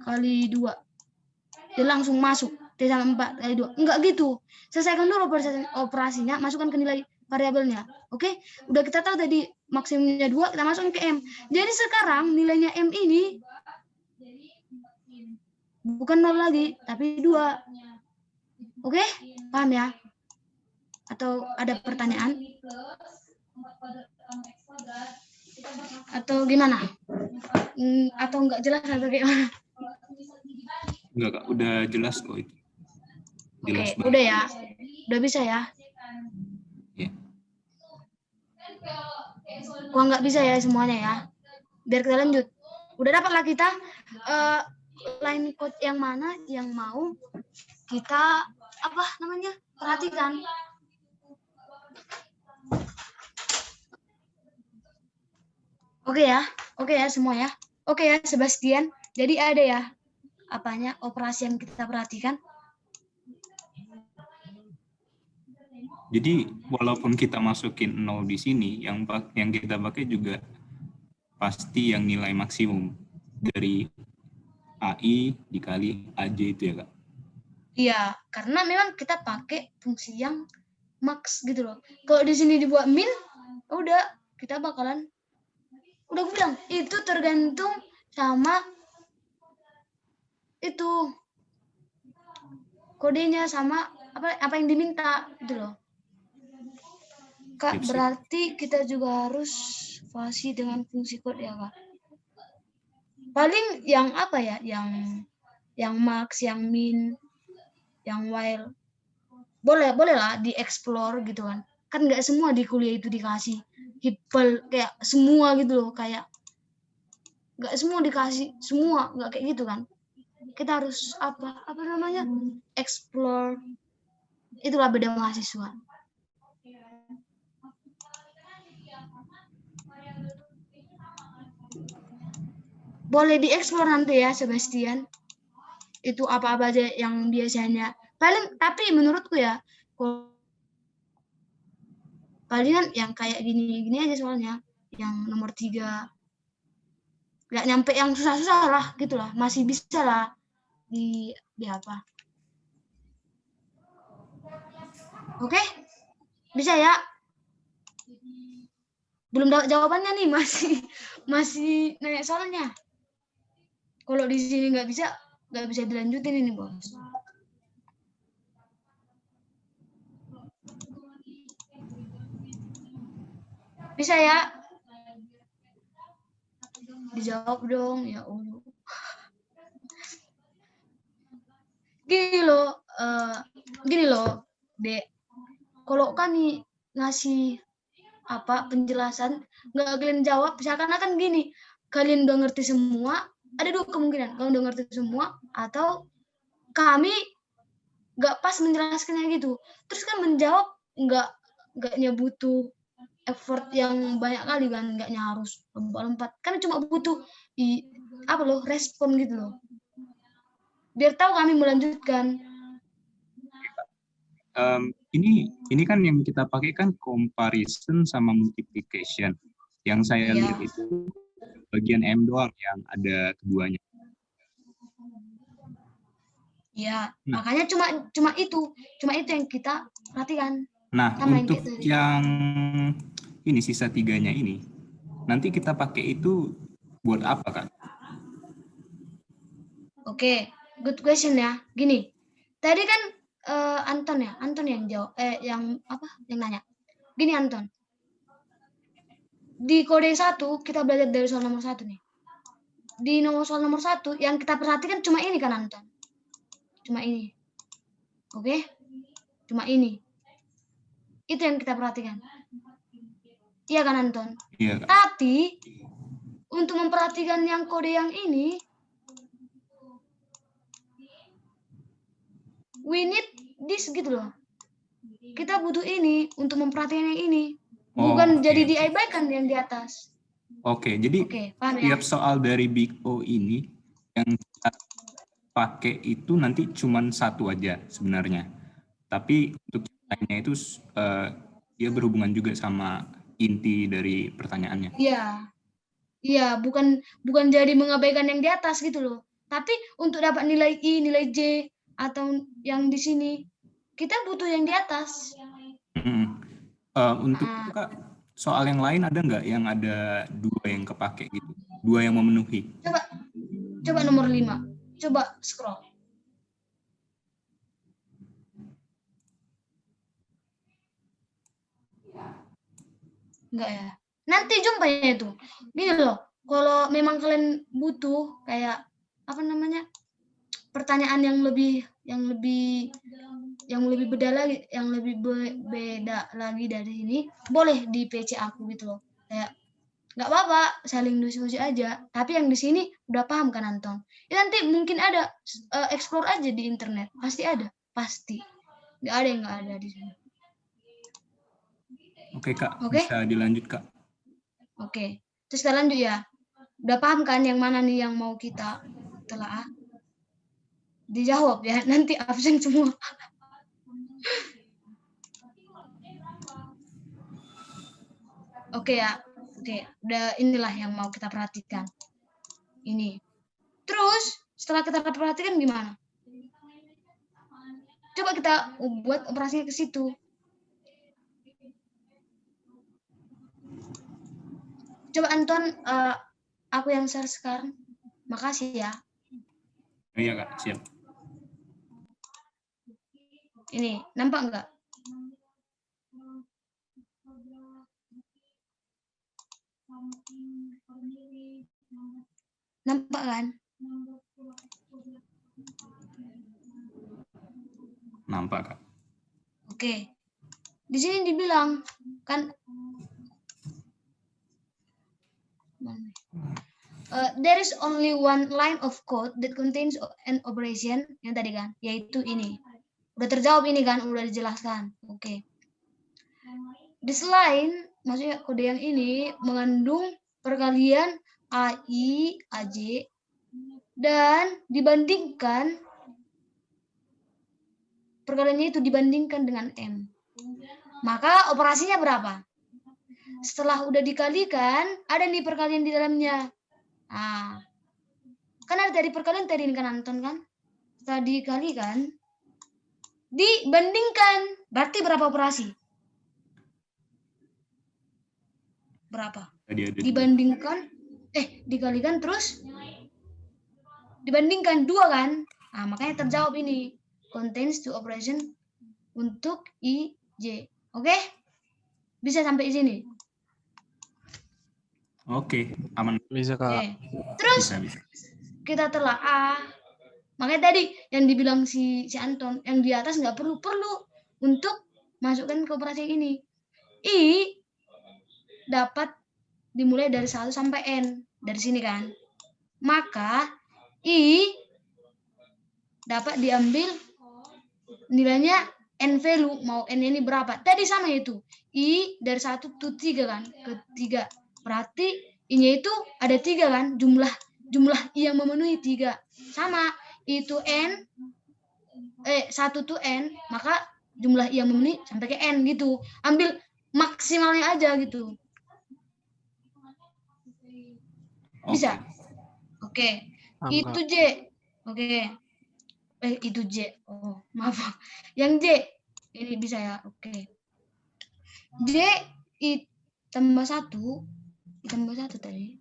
kali 2. Dia langsung masuk, T sama 4 kali 2. Enggak gitu. Selesaikan dulu operasinya, masukkan ke nilai variabelnya. Oke? Udah kita tahu tadi maksimumnya 2, kita masukkan ke M. Jadi sekarang nilainya M ini bukan 0 lagi, tapi 2. Oke? Paham ya? Atau ada pertanyaan? Atau gimana? Atau enggak jelas atau gimana? Enggak Kak, udah jelas kok itu. Jelas Oke, udah ya. Udah bisa ya? Ya. Gua nggak bisa ya semuanya ya. Biar kita lanjut. Udah dapatlah kita line code yang mana yang mau kita perhatikan. Oke ya semua ya. Oke ya Sebastian. Jadi ada ya operasi yang kita perhatikan. Jadi walaupun kita masukin 0 di sini, yang kita pakai juga pasti yang nilai maksimum dari AI dikali AJ itu ya Kak? Iya, karena memang kita pakai fungsi yang max gitu loh. Kalau di sini dibuat min, udah kita bakalan, udah gue bilang itu tergantung sama itu kodenya sama apa yang diminta gitu loh. Kak, berarti kita juga harus fasih dengan fungsi code ya Kak. Paling yang yang max, yang min, yang while boleh lah di-explore gitu kan. Kan nggak semua di kuliah itu dikasih hipel kayak semua gitu loh, kayak nggak semua dikasih semua, nggak kayak gitu kan. Kita harus explore. Itulah beda mahasiswa. Boleh dieksplor nanti ya Sebastian. Itu apa-apa aja yang biasanya. Tapi menurutku ya, palingan yang kayak gini aja soalnya. Yang nomor 3. Nggak nyampe yang susah-susah lah gitu lah. Masih bisa lah di apa. Oke? Bisa ya? Belum dapat jawabannya nih, masih nanya soalnya. Kalau di sini nggak bisa dilanjutin ini, Bos. Bisa ya? Dijawab dong, ya Allah. Gini loh, Dek. Kalau kami ngasih penjelasan, nggak kalian jawab, seakan-akan gini, kalian udah ngerti semua, ada dua kemungkinan, kalian udah ngerti semua, atau kami nggak pas menjelaskannya gitu. Terus kan menjawab nggaknya butuh effort yang banyak kali kan, nggaknya harus lompat-lompat, kan cuma butuh respon gitu loh, biar tahu kami melanjutkan. Ini kan yang kita pakai kan comparison sama multiplication. Yang saya Iya. lihat itu bagian M doang yang ada keduanya. Ya, makanya cuma itu yang kita perhatikan. Nah, Sama untuk yang yang ini sisa 3-nya ini, nanti kita pakai itu buat apa, Kak? Oke, good question ya. Gini, tadi kan Anton yang jawab, yang nanya. Gini Anton, di kode 1 kita belajar dari soal nomor 1 nih. Di soal nomor 1 yang kita perhatikan cuma ini kan Anton, cuma ini. Oke, cuma ini. Itu yang kita perhatikan. Iya kan Anton? Iya, Kak. Tapi untuk memperhatikan yang kode yang ini, we need this gitu loh. Kita butuh ini untuk memperhatikan yang ini. Bukan jadi diabaikan yang di atas. Oke, jadi paham ya? tiap soal dari Big O ini yang kita pakai itu nanti cuma satu aja sebenarnya. Tapi untuk lainnya itu dia berhubungan juga sama inti dari pertanyaannya. Iya, bukan jadi mengabaikan yang di atas gitu loh. Tapi untuk dapat nilai I, nilai J atau yang di sini, kita butuh yang di atas. Untuk itu Kak, soal yang lain ada nggak yang ada 2 yang kepake gitu? 2 yang memenuhi? Coba nomor 5. Coba scroll. Enggak ya. Nanti jumpanya itu. Gini loh, kalau memang kalian butuh kayak pertanyaan yang lebih beda lagi, yang lebih beda lagi dari ini, boleh di PC aku gitu loh. Kayak nggak apa-apa, saling diskusi aja. Tapi yang di sini udah paham kan Anton? Ya nanti mungkin ada, explore aja di internet, pasti ada, pasti. Nggak ada yang nggak ada di sini. Oke Kak, bisa dilanjut Kak. Oke, terus kita lanjut ya. Udah paham kan yang mana nih yang mau kita telaah? Dijawab ya, nanti absen semua. Oke ya, udah inilah yang mau kita perhatikan. Ini. Terus setelah kita perhatikan gimana? Coba kita buat operasinya ke situ. Coba Anton, aku yang share sekarang. Makasih ya. Iya Kak, siap. Ini, nampak enggak? Nampak kan? Nampak Kak. Oke. Di sini dibilang kan there is only one line of code that contains an operation, yang tadi kan, yaitu ini. Udah terjawab ini kan, udah dijelaskan. Oke. This line, maksudnya kode yang ini mengandung perkalian AI, AJ, dan dibandingkan, perkaliannya itu dibandingkan dengan M. Maka operasinya berapa? Setelah udah dikalikan, ada nih perkalian di dalamnya. Nah, kan ada tadi perkalian tadi kan Anton kan? Setelah dikalikan, dibandingkan, berarti berapa operasi? Berapa? Dibandingkan, dikalikan terus dibandingkan 2 kan? Nah, makanya terjawab ini. Contains 2 operation untuk IJ. Oke? Bisa sampai di sini? Oke, aman. Bisa kak. Oke. Terus Bisa. kita telaah. Makanya tadi yang dibilang si Anton, yang di atas nggak perlu untuk masukkan ke operasi ini. I dapat dimulai dari 1 sampai N. Dari sini kan. Maka I dapat diambil nilainya N value. Mau N ini berapa. Tadi sama itu. I dari 1 to 3 kan. Ke 3. Berarti I-nya itu ada 3 kan. Jumlah I yang memenuhi 3. Sama. Itu N. 1 to N. Maka jumlah I yang memenuhi sampai ke N gitu. Ambil maksimalnya aja gitu. Bisa? Oke. Angka. Itu J. Oke. Itu J. Oh, maaf. Yang J. Ini bisa ya. Oke. J I tambah 1. I tambah 1 tadi.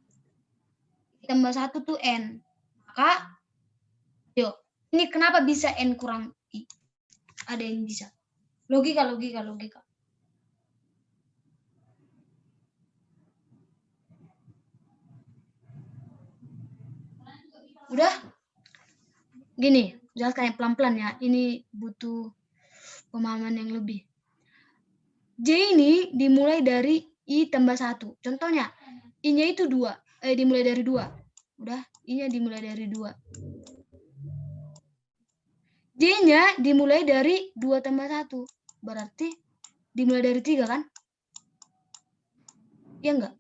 I tambah 1 tuh N. Maka, yuk. Ini kenapa bisa N kurang I? Ada yang bisa. Logika. Udah? Gini, jelaskan pelan-pelan ya. Ini butuh pemahaman yang lebih. J ini dimulai dari I tambah 1. Contohnya, I-nya itu 2. Dimulai dari 2. Udah, I-nya dimulai dari 2. J-nya dimulai dari 2 tambah 1. Berarti dimulai dari 3 kan? Iya enggak?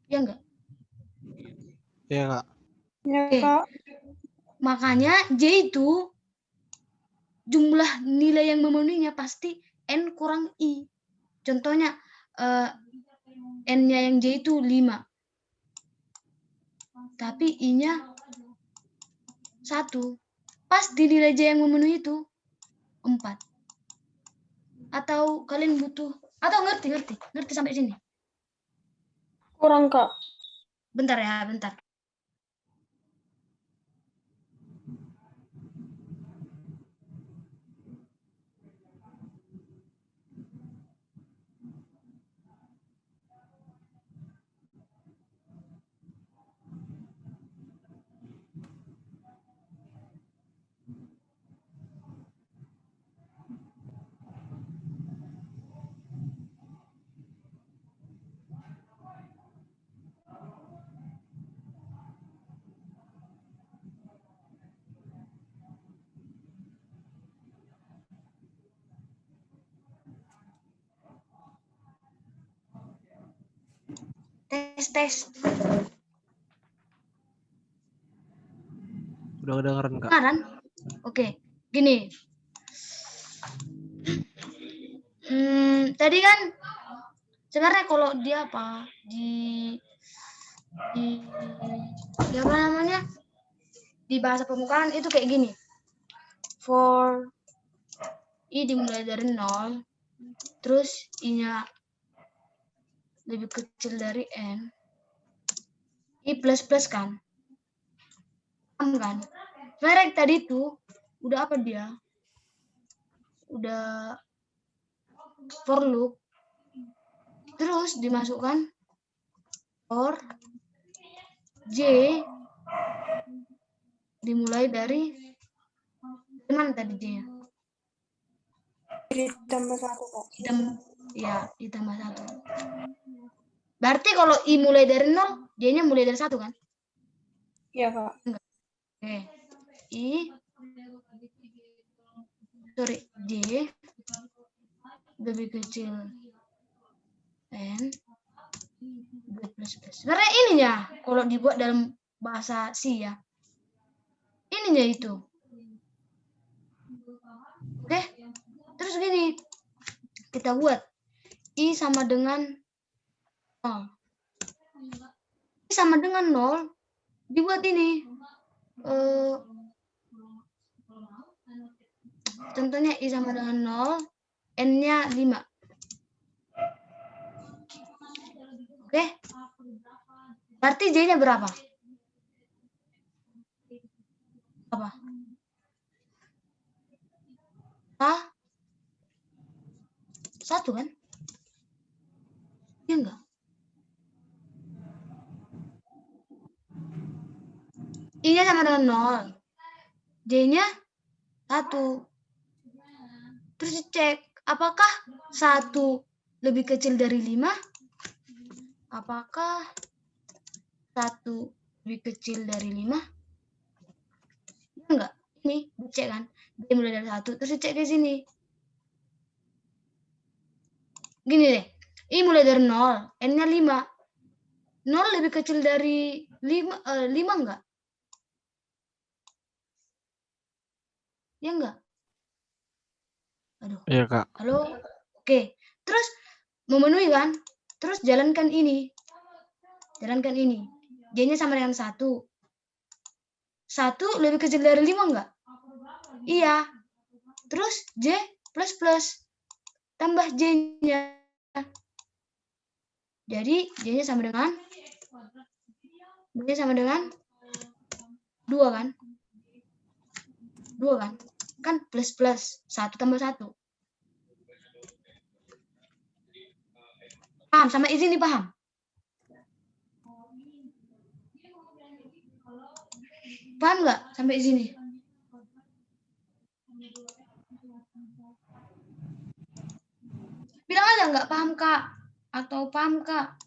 Iya enggak? Iya kak. Oke. Makanya J itu jumlah nilai yang memenuhinya pasti N kurang I. Contohnya N-nya yang J itu 5. Tapi I-nya 1. Pasti nilai J yang memenuhi itu 4. Atau kalian butuh, atau ngerti sampai sini? Kurang, Kak. Bentar ya, bentar. Tes. Udah kedengeran kak. Kedengaran? Oke, gini. Tadi kan sebenarnya kalau dia apa di apa namanya, di bahasa pembukaan itu kayak gini. For I dimulai dari 0, terus I-nya lebih kecil dari N, I plus kan? Kan? Sebenarnya tadi itu udah apa dia? Udah for loop, terus dimasukkan for J dimulai dari mana tadi J-nya? Ditambah 1, Kak. Ditambah 1. Berarti kalau I mulai dari 0, J-nya mulai dari 1 kan? Iya, Kak. Oke. J lebih kecil N B plus. Sebenarnya ininya kalau dibuat dalam bahasa C ya. Ininya itu. Oke. Terus gini. Kita buat I sama dengan 0. I sama dengan 0 dibuat ini. Contohnya I sama dengan 0, N-nya 5. Oke. Berarti J-nya berapa? Apa? 1 kan? Iya enggak? I-nya sama dengan 0. J-nya 1. Terus dicek, apakah 1 lebih kecil dari 5? Apakah 1 lebih kecil dari 5? Ya enggak? Ini dicek kan. D mulai dari 1. Terus dicek di sini. Gini deh. I mulai dari 0. N-nya 5. 0 lebih kecil dari 5 enggak? Ya enggak? Aduh. Iya, Kak. Halo? Oke. Terus memenuhi kan? Terus jalankan ini. Jalankan ini. J-nya sama dengan 1. 1 lebih kecil dari 5 enggak? Iya. Terus J plus plus. Tambah J-nya. Jadi J-nya sama dengan 2 kan? 2 kan? Kan plus plus. 1 tambah 1. Paham? Sama izin nih paham? Paham nggak sampai sini? Bilang aja nggak paham Kak. Atau paham Kak?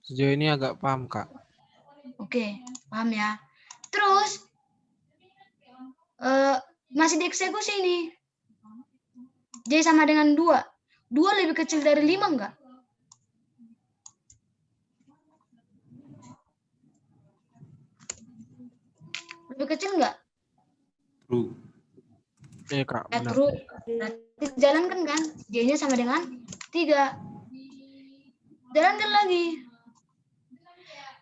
Sejauh ini agak paham, Kak. Oke, paham ya. Terus masih dieksekusi ini. J sama dengan 2. 2 lebih kecil dari 5 enggak? Lebih kecil enggak? True. Iya, Kak. Ya, Benar. true. Berarti jalankan kan? J-nya sama dengan 3. Jalankan lagi.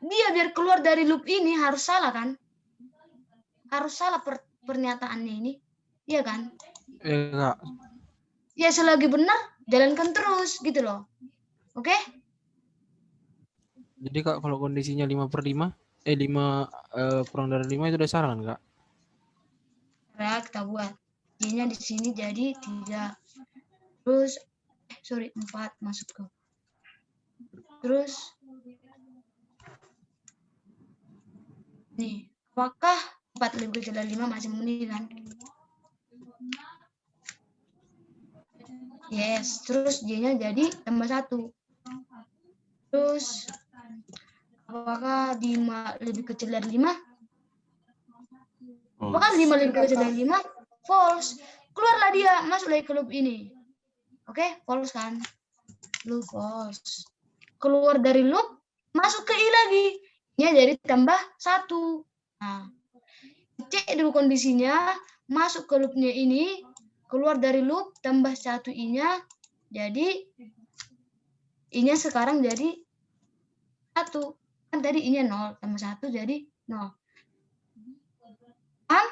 Dia biar keluar dari loop ini harus salah kan? Harus salah pernyataannya ini. Iya kan? Iya, Kak. Ya selagi benar, jalankan terus gitu loh. Oke? Jadi, Kak, kalau kondisinya 5/5, 5 kurang dari 5 itu udah salah kan, Kak? Ya, kita buat. J-nya di sini jadi 3. Terus 4 masuk ke. Terus nih, apakah 4 lebih kecil dari 5 masih memenuhi kan? Yes, terus J-nya jadi tambah 1. Terus apakah 5 lebih kecil dari 5? Apakah 5 lebih kecil dari 5? False. Keluarlah dia, masuk lagi ke loop ini. Oke, false kan? Loop false. Keluar dari loop, masuk ke I lagi. I-nya jadi tambah 1. Nah, cek dulu kondisinya, masuk ke loopnya ini, keluar dari loop, tambah 1 I-nya, jadi I-nya sekarang jadi 1. Kan tadi I-nya 0, tambah 1 jadi 0. Paham?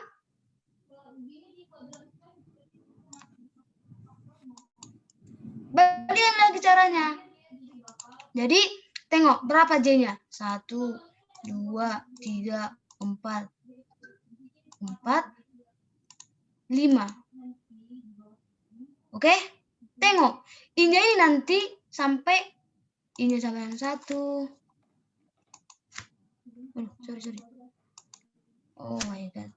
Bagian lagi caranya. Jadi, tengok berapa J-nya? 1, 2, 3, 4, 5. Oke? Tengok. I-nya ini nanti sampai I-nya sama yang 1. Sorry. Oh my god.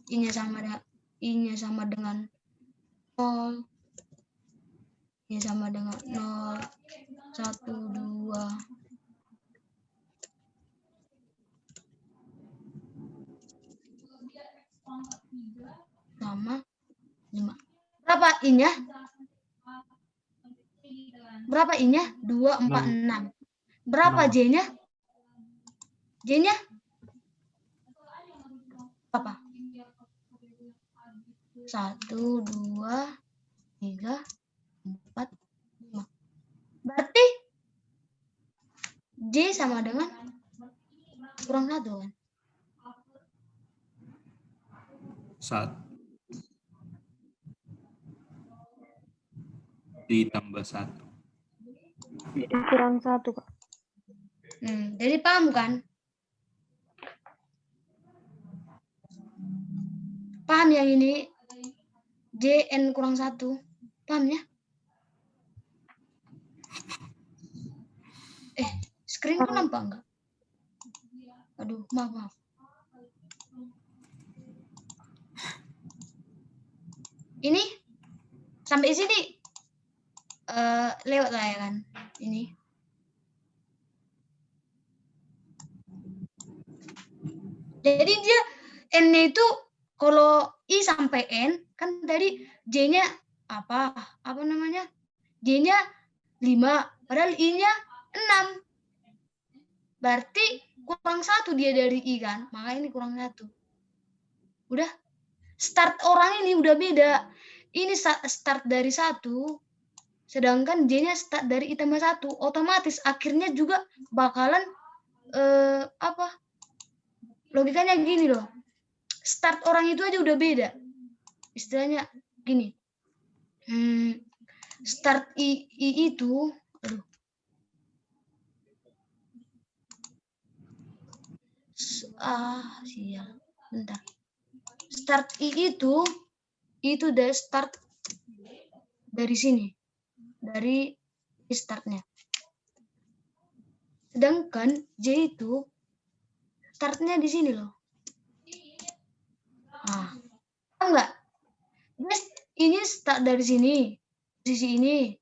I-nya sama dengan 0. I-nya sama dengan 0. 1, 2. Sama 5. Berapa I-nya? Berapa I-nya? 2, 4, 6. Berapa J-nya? J-nya? Apa? 1, 2, 3, 4, 5. Berarti J sama dengan kurang 1 kan? 1 ditambah 1. Kurang 1, Kak. Jadi paham kan? Paham yang ini? J N kurang 1. Paham ya? Screenku nampak enggak? Aduh, maaf. Ini sampai sini lewat lah ya kan? Ini. Jadi dia N-nya itu kalau I sampai N kan tadi J-nya apa namanya? J-nya 5, padahal I-nya 6. Berarti kurang 1 dia dari I kan? Maka ini kurang 1. Udah. Start orang ini udah beda. Ini start dari 1, sedangkan J-nya start dari I tambah 1. Otomatis akhirnya juga bakalan logikanya gini loh. Start orang itu aja udah beda. Istilahnya gini. Start I itu, sial. Bentar. Start I itu dari start dari sini. Dari startnya. Sedangkan J itu startnya di sini loh. Enggak. Ini start dari sini. Posisi ini.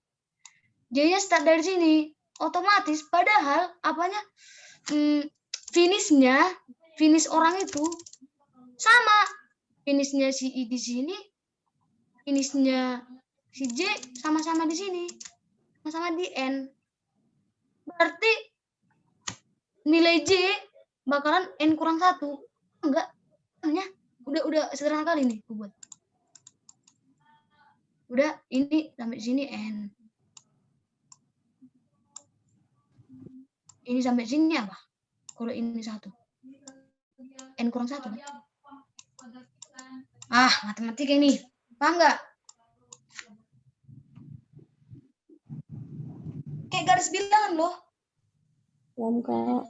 J-nya start dari sini. Otomatis padahal apanya? Finish orang itu sama. Finishnya si I di sini, finishnya si J sama-sama di sini, sama-sama di N. Berarti nilai J bakalan N kurang 1. Enggak, udah sederhana kali nih buat. Udah, ini sampai sini N. Ini sampai sini apa? Kalau ini 1. N kurang 1. Matematika ini. Paham nggak? Kayak garis bilangan loh. Paham, Kak.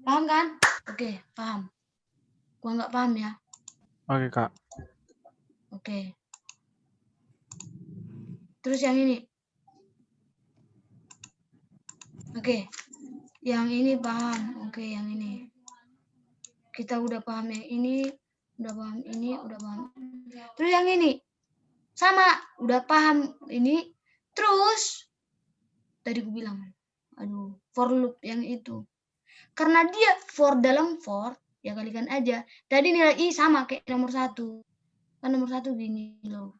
Paham kan? Oke, paham. Gua nggak paham ya. Oke, Kak. Oke. Terus yang ini. Oke. Yang ini paham. Oke, yang ini. Kita udah paham yang ini, udah paham ini, udah paham. Terus yang ini. Sama, udah paham ini. Terus tadi gue bilang, for loop yang itu. Karena dia for dalam for, ya kalikan aja. Tadi nilai I sama kayak nomor 1. Kan nomor 1 gini loh.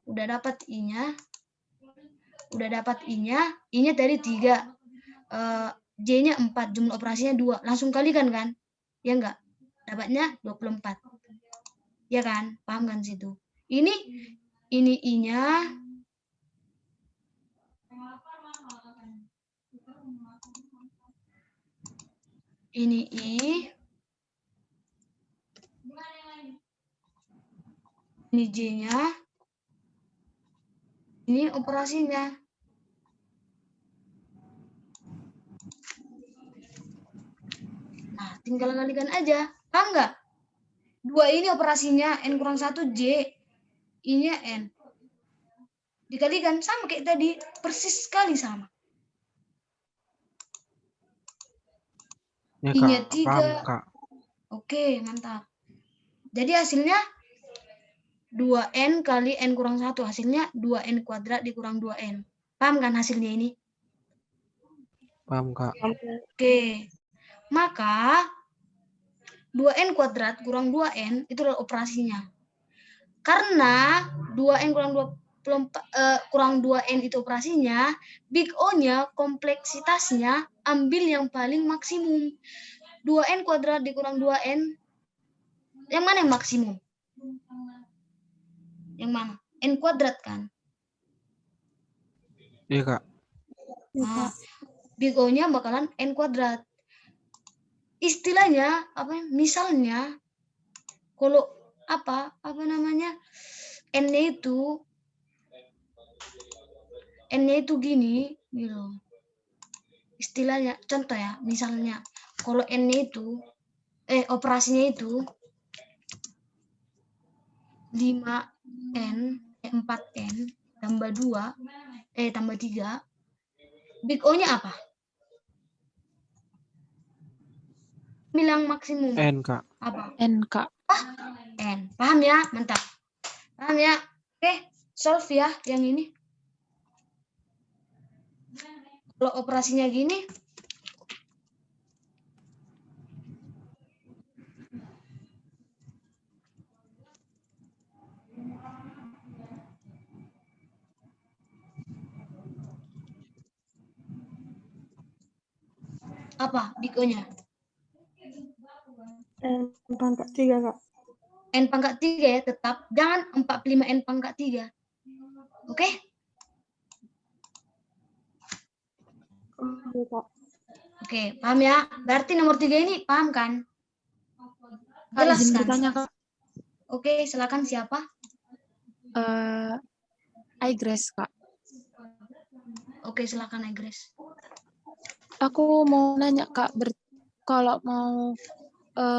Udah dapat I-nya. I-nya tadi 3. J-nya 4, jumlah operasinya 2. Langsung kalikan kan? Ya enggak? Dapatnya 24. Ya kan? Paham kan situ? Ini I-nya. Ini I. Ini J-nya. Ini operasinya. Nah, tinggal kalikan aja. Paham nggak? 2 ini operasinya N kurang 1 J. I-nya N. Dikalikan sama kayak tadi. Persis sekali sama. Ya, I-nya Kak. 3. Paham, Kak. Oke, mantap. Jadi hasilnya 2N kali N kurang 1. Hasilnya 2N kuadrat dikurang 2N. Paham kan hasilnya ini? Paham, Kak. Oke. Maka 2N kuadrat kurang 2N itu adalah operasinya. Karena 2N kurang 2N itu operasinya, big O-nya kompleksitasnya ambil yang paling maksimum. 2N kuadrat dikurang 2N, yang mana yang maksimum? Yang mana? N kuadrat kan? Iya, Kak. Nah, big O-nya bakalan N kuadrat. Istilahnya misalnya kalau N-nya itu gini gitu. Istilahnya contoh ya, misalnya kalau N-nya itu operasinya itu 5N, 4N, tambah 2, tambah 3, big O-nya apa? Bilang maksimum. N, Kak. Apa? N, Kak. N. Paham ya? Mantap. Paham ya? Oke, solve ya yang ini. Kalau operasinya gini, apa big O-nya? N pangkat 3, Kak. N pangkat 3 ya, tetap. Jangan 45 N pangkat 3. Oke? Oke, Kak. Oke, paham ya? Berarti nomor 3 ini paham kan? Kak, Jelas izin kan? bertanya, Kak. Oke, silakan siapa? Grace, Kak. Oke, silakan Grace. Aku mau nanya, Kak, kalau mau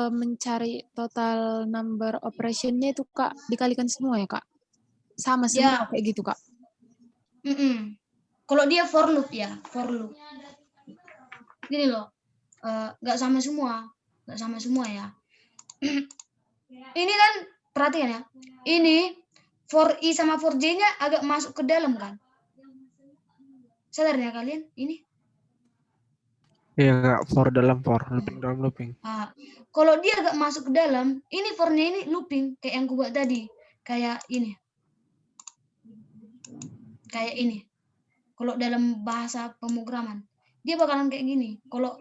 mencari total number operation-nya itu, Kak, dikalikan semua ya, Kak? Sama semua Ya. kayak gitu, Kak? Kalau dia for loop ya, for loop. Gini loh, nggak sama semua ya. Ini kan perhatian ya, ini for I sama for J-nya agak masuk ke dalam kan? Sadar ya kalian? Ini? Iya, Kak. For dalam for. Looping dalam looping. Kalau dia agak masuk ke dalam, ini for-nya ini looping. Kayak yang ku buat tadi. Kayak ini. Kayak ini. Kalau dalam bahasa pemrograman. Dia bakalan kayak gini. Kalau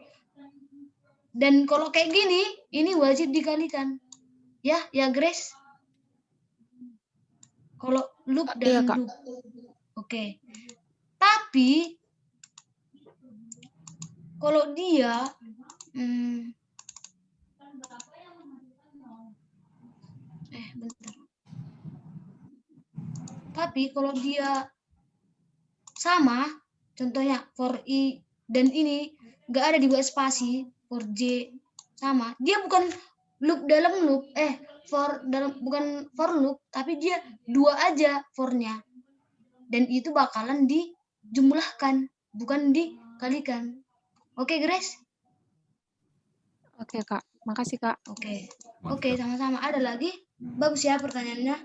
kayak gini, ini wajib dikalikan. Ya Grace? Kalau loop dan Iya, Kak. loop. Oke. Tapi kalau dia bentar. Tapi kalau dia sama, contohnya for I dan ini nggak ada dibuat spasi, for J sama, dia bukan loop dalam loop, bukan for loop, tapi dia 2 aja for-nya. Dan itu bakalan dijumlahkan, bukan dikalikan. Oke, Grace? Oke, Kak. Makasih, Kak. Oke, sama-sama. Ada lagi? Bagus ya pertanyaannya.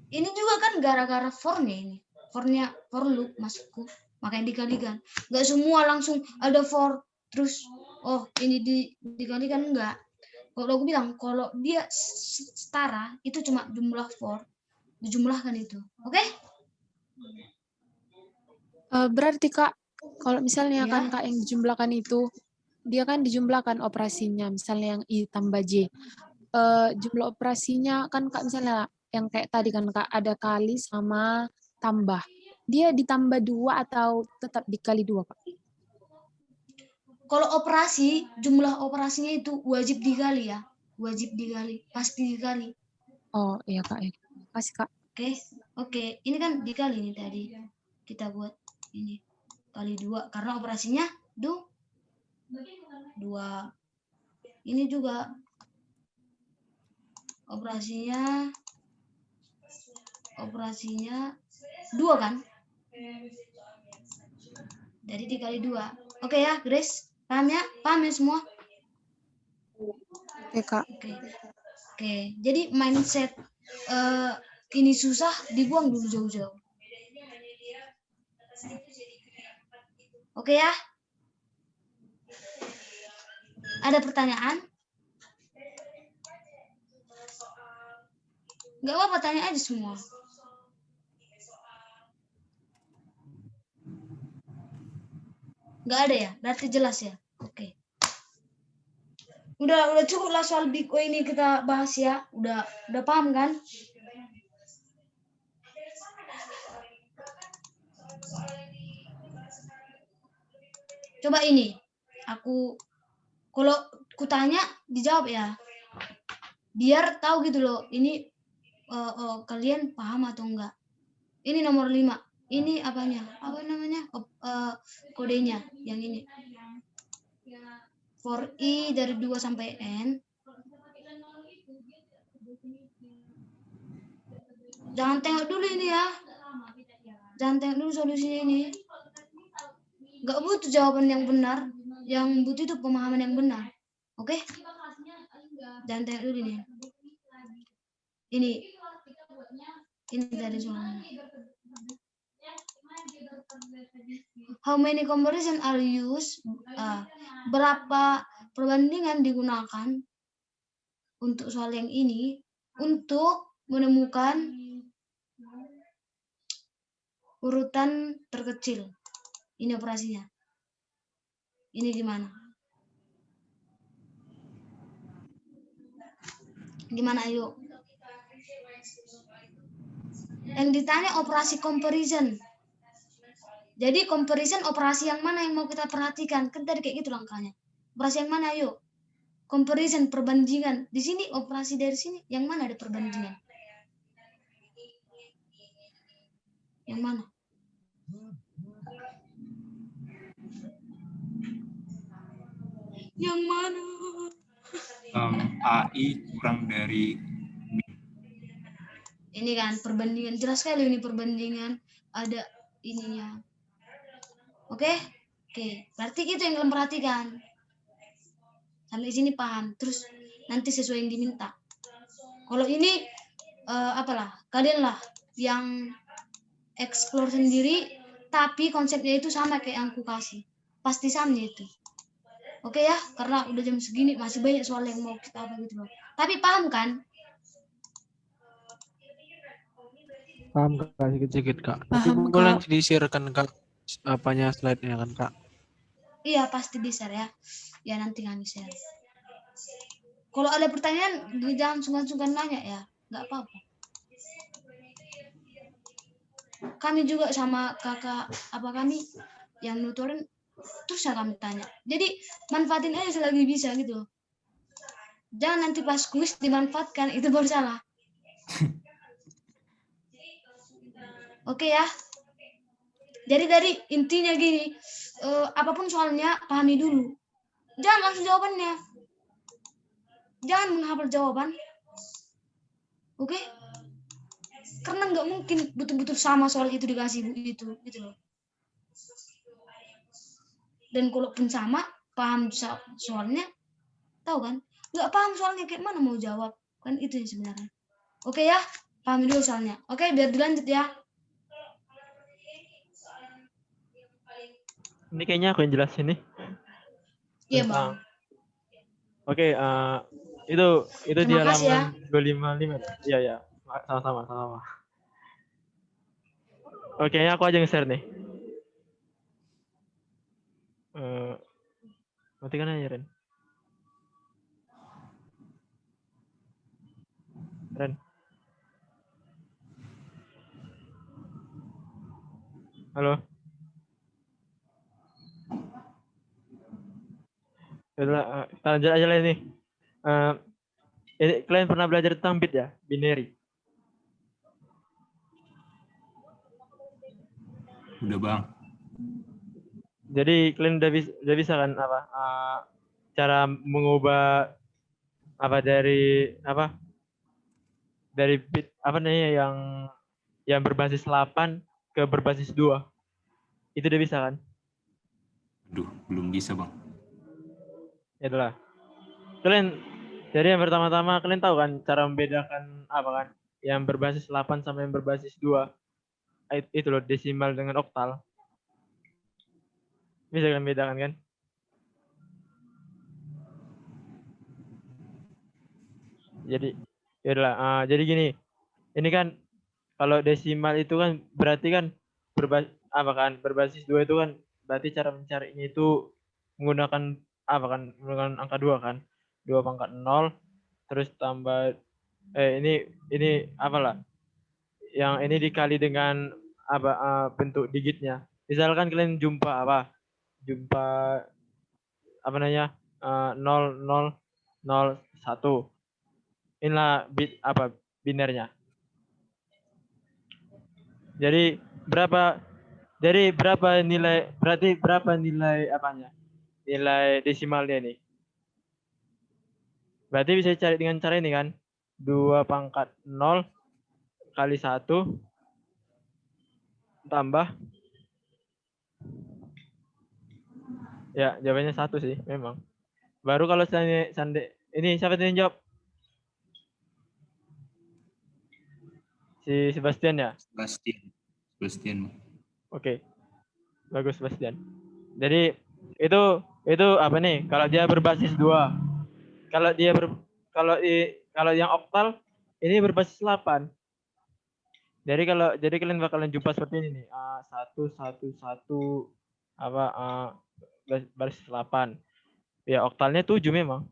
Ini juga kan gara-gara for-nya ini. For-nya for loop masukku, makanya dikalikan. Nggak semua langsung ada for terus ini dikalikan, enggak. Kalau aku bilang kalau dia setara itu cuma jumlah for, dijumlahkan itu. Oke? Berarti, Kak, kalau misalnya Ya. kan Kak yang dijumlahkan itu, dia kan dijumlahkan operasinya, misalnya yang I tambah J. Jumlah operasinya kan Kak misalnya yang kayak tadi kan Kak ada kali sama tambah. Dia ditambah 2 atau tetap dikali 2, Kak? Kalau operasi, jumlah operasinya itu wajib dikali ya. Wajib dikali, pasti dikali. Oh, iya, Kak. Ya. Kasih, Kak. Oke. Ini kan dikali nih tadi. Kita buat ini kali 2 karena operasinya 2. Ini juga operasinya 2 kan? Jadi dikali 2. Oke ya, Grace? Paham ya? Paham ya semua? Oke, Kak. Oke. Jadi mindset ini susah dibuang dulu jauh-jauh. Oke ya? Ada pertanyaan? Nggak apa-apa, tanya aja semua. Nggak ada ya? Berarti jelas ya? Oke. Udah cukup lah soal Big O ini kita bahas ya. Udah paham kan? Coba ini. Kalau kutanya dijawab ya. Biar tahu gitu loh. Ini kalian paham atau enggak. Ini nomor 5. Ini apanya? Apa namanya? Kodenya yang ini. For I dari 2 sampai N. Jangan tengok dulu ini ya. Jangan tengok dulu solusinya ini. Nggak butuh jawaban yang benar. Yang butuh itu pemahaman yang benar. Oke? Jangan tengok dulu ini. Ini dari soalnya. How many comparison are used? Berapa perbandingan digunakan untuk soal yang ini untuk menemukan urutan terkecil. Ini operasinya. Ini di mana? Gimana ayo? Yang ditanya operasi comparison. Jadi comparison operasi yang mana yang mau kita perhatikan? Kan tadi kayak gitu langkahnya. Operasi yang mana ayo? Comparison perbandingan. Di sini operasi dari sini yang mana ada perbandingan? Yang mana? Yang mana? AI kurang dari Ini kan perbandingan. Jelas sekali ini perbandingan. Ada ininya. Oke? Oke. Berarti itu yang kalian perhatikan. Sampai sini paham. Terus nanti sesuai yang diminta. Kalau ini apalah. Kalianlah yang explore sendiri. Tapi konsepnya itu sama kayak yang aku kasih. Pasti sama itu. Oke ya, karena udah jam segini masih banyak soal yang mau kita apa gitu loh. Tapi paham kan? Paham Kak, sedikit-sedikit Kak. Tapi Paham, boleh Kak. di-share-kan Kak apanya slide-nya kan Kak? Iya pasti di-share ya. Ya nanti kami share. Kalau ada pertanyaan jangan sungkan-sungkan nanya ya. Nggak apa-apa. Kami juga sama kakak apa kami yang nutorin terus ya kami tanya. Jadi manfaatin aja selagi bisa gitu. Jangan nanti pas kuis dimanfaatkan itu baru salah. Oke ya. Jadi dari intinya gini, apapun soalnya pahami dulu. Jangan langsung jawabannya. Jangan menghafal jawaban. Oke? Karena nggak mungkin betul-betul sama soal itu dikasih gitu loh. Dan kalaupun sama, paham soalnya, tahu kan? Nggak paham soalnya kayak mana mau jawab. Kan itu yang sebenarnya. Oke ya? Pahami dulu soalnya. Oke, biar dilanjut ya. Ini kayaknya aku yang jelasin nih. Iya, Bang. Oke, itu di Terima kasih ya. halaman 255. Iya ya, sama-sama. Oke, aku aja nge-share nih. Matikan aja Ren. Halo. Kita lanjut aja lah ini. Ini kalian pernah belajar tentang bit ya, binary? Udah Bang. Jadi kalian udah bisa kan apa cara mengubah apa dari bit apa namanya yang berbasis 8 ke berbasis 2. Itu udah bisa kan? Aduh, belum bisa Bang. Ya adalah. Jadi yang pertama-tama kalian tahu kan cara membedakan apa kan? Yang berbasis 8 sama yang berbasis 2. Itu loh desimal dengan oktal. Bisa kalian bedakan kan? Jadi ya adalah jadi gini. Ini kan kalau desimal itu kan berarti kan berbasis 2 itu kan berarti cara mencarinya itu menggunakan menggunakan angka 2 kan. 2 pangkat 0 terus tambah ini apalah yang ini dikali dengan bentuk digitnya. Misalkan kalian jumpa 0001. Inilah bit binernya. Jadi berapa nilai apanya? Nilai desimalnya nih. Berarti bisa cari dengan cara ini kan. 2 pangkat 0 kali 1 tambah, ya jawabannya 1 sih memang. Baru kalau ini siapa yang jawab? Si Sebastian ya? Sebastian. Oke. Bagus Sebastian. Jadi itu apa nih? Kalau dia berbasis 2. Kalau yang oktal ini berbasis 8. Jadi kalian bakalan jumpa seperti ini nih. 1 1 1 baris 8. Ya oktalnya 7 memang.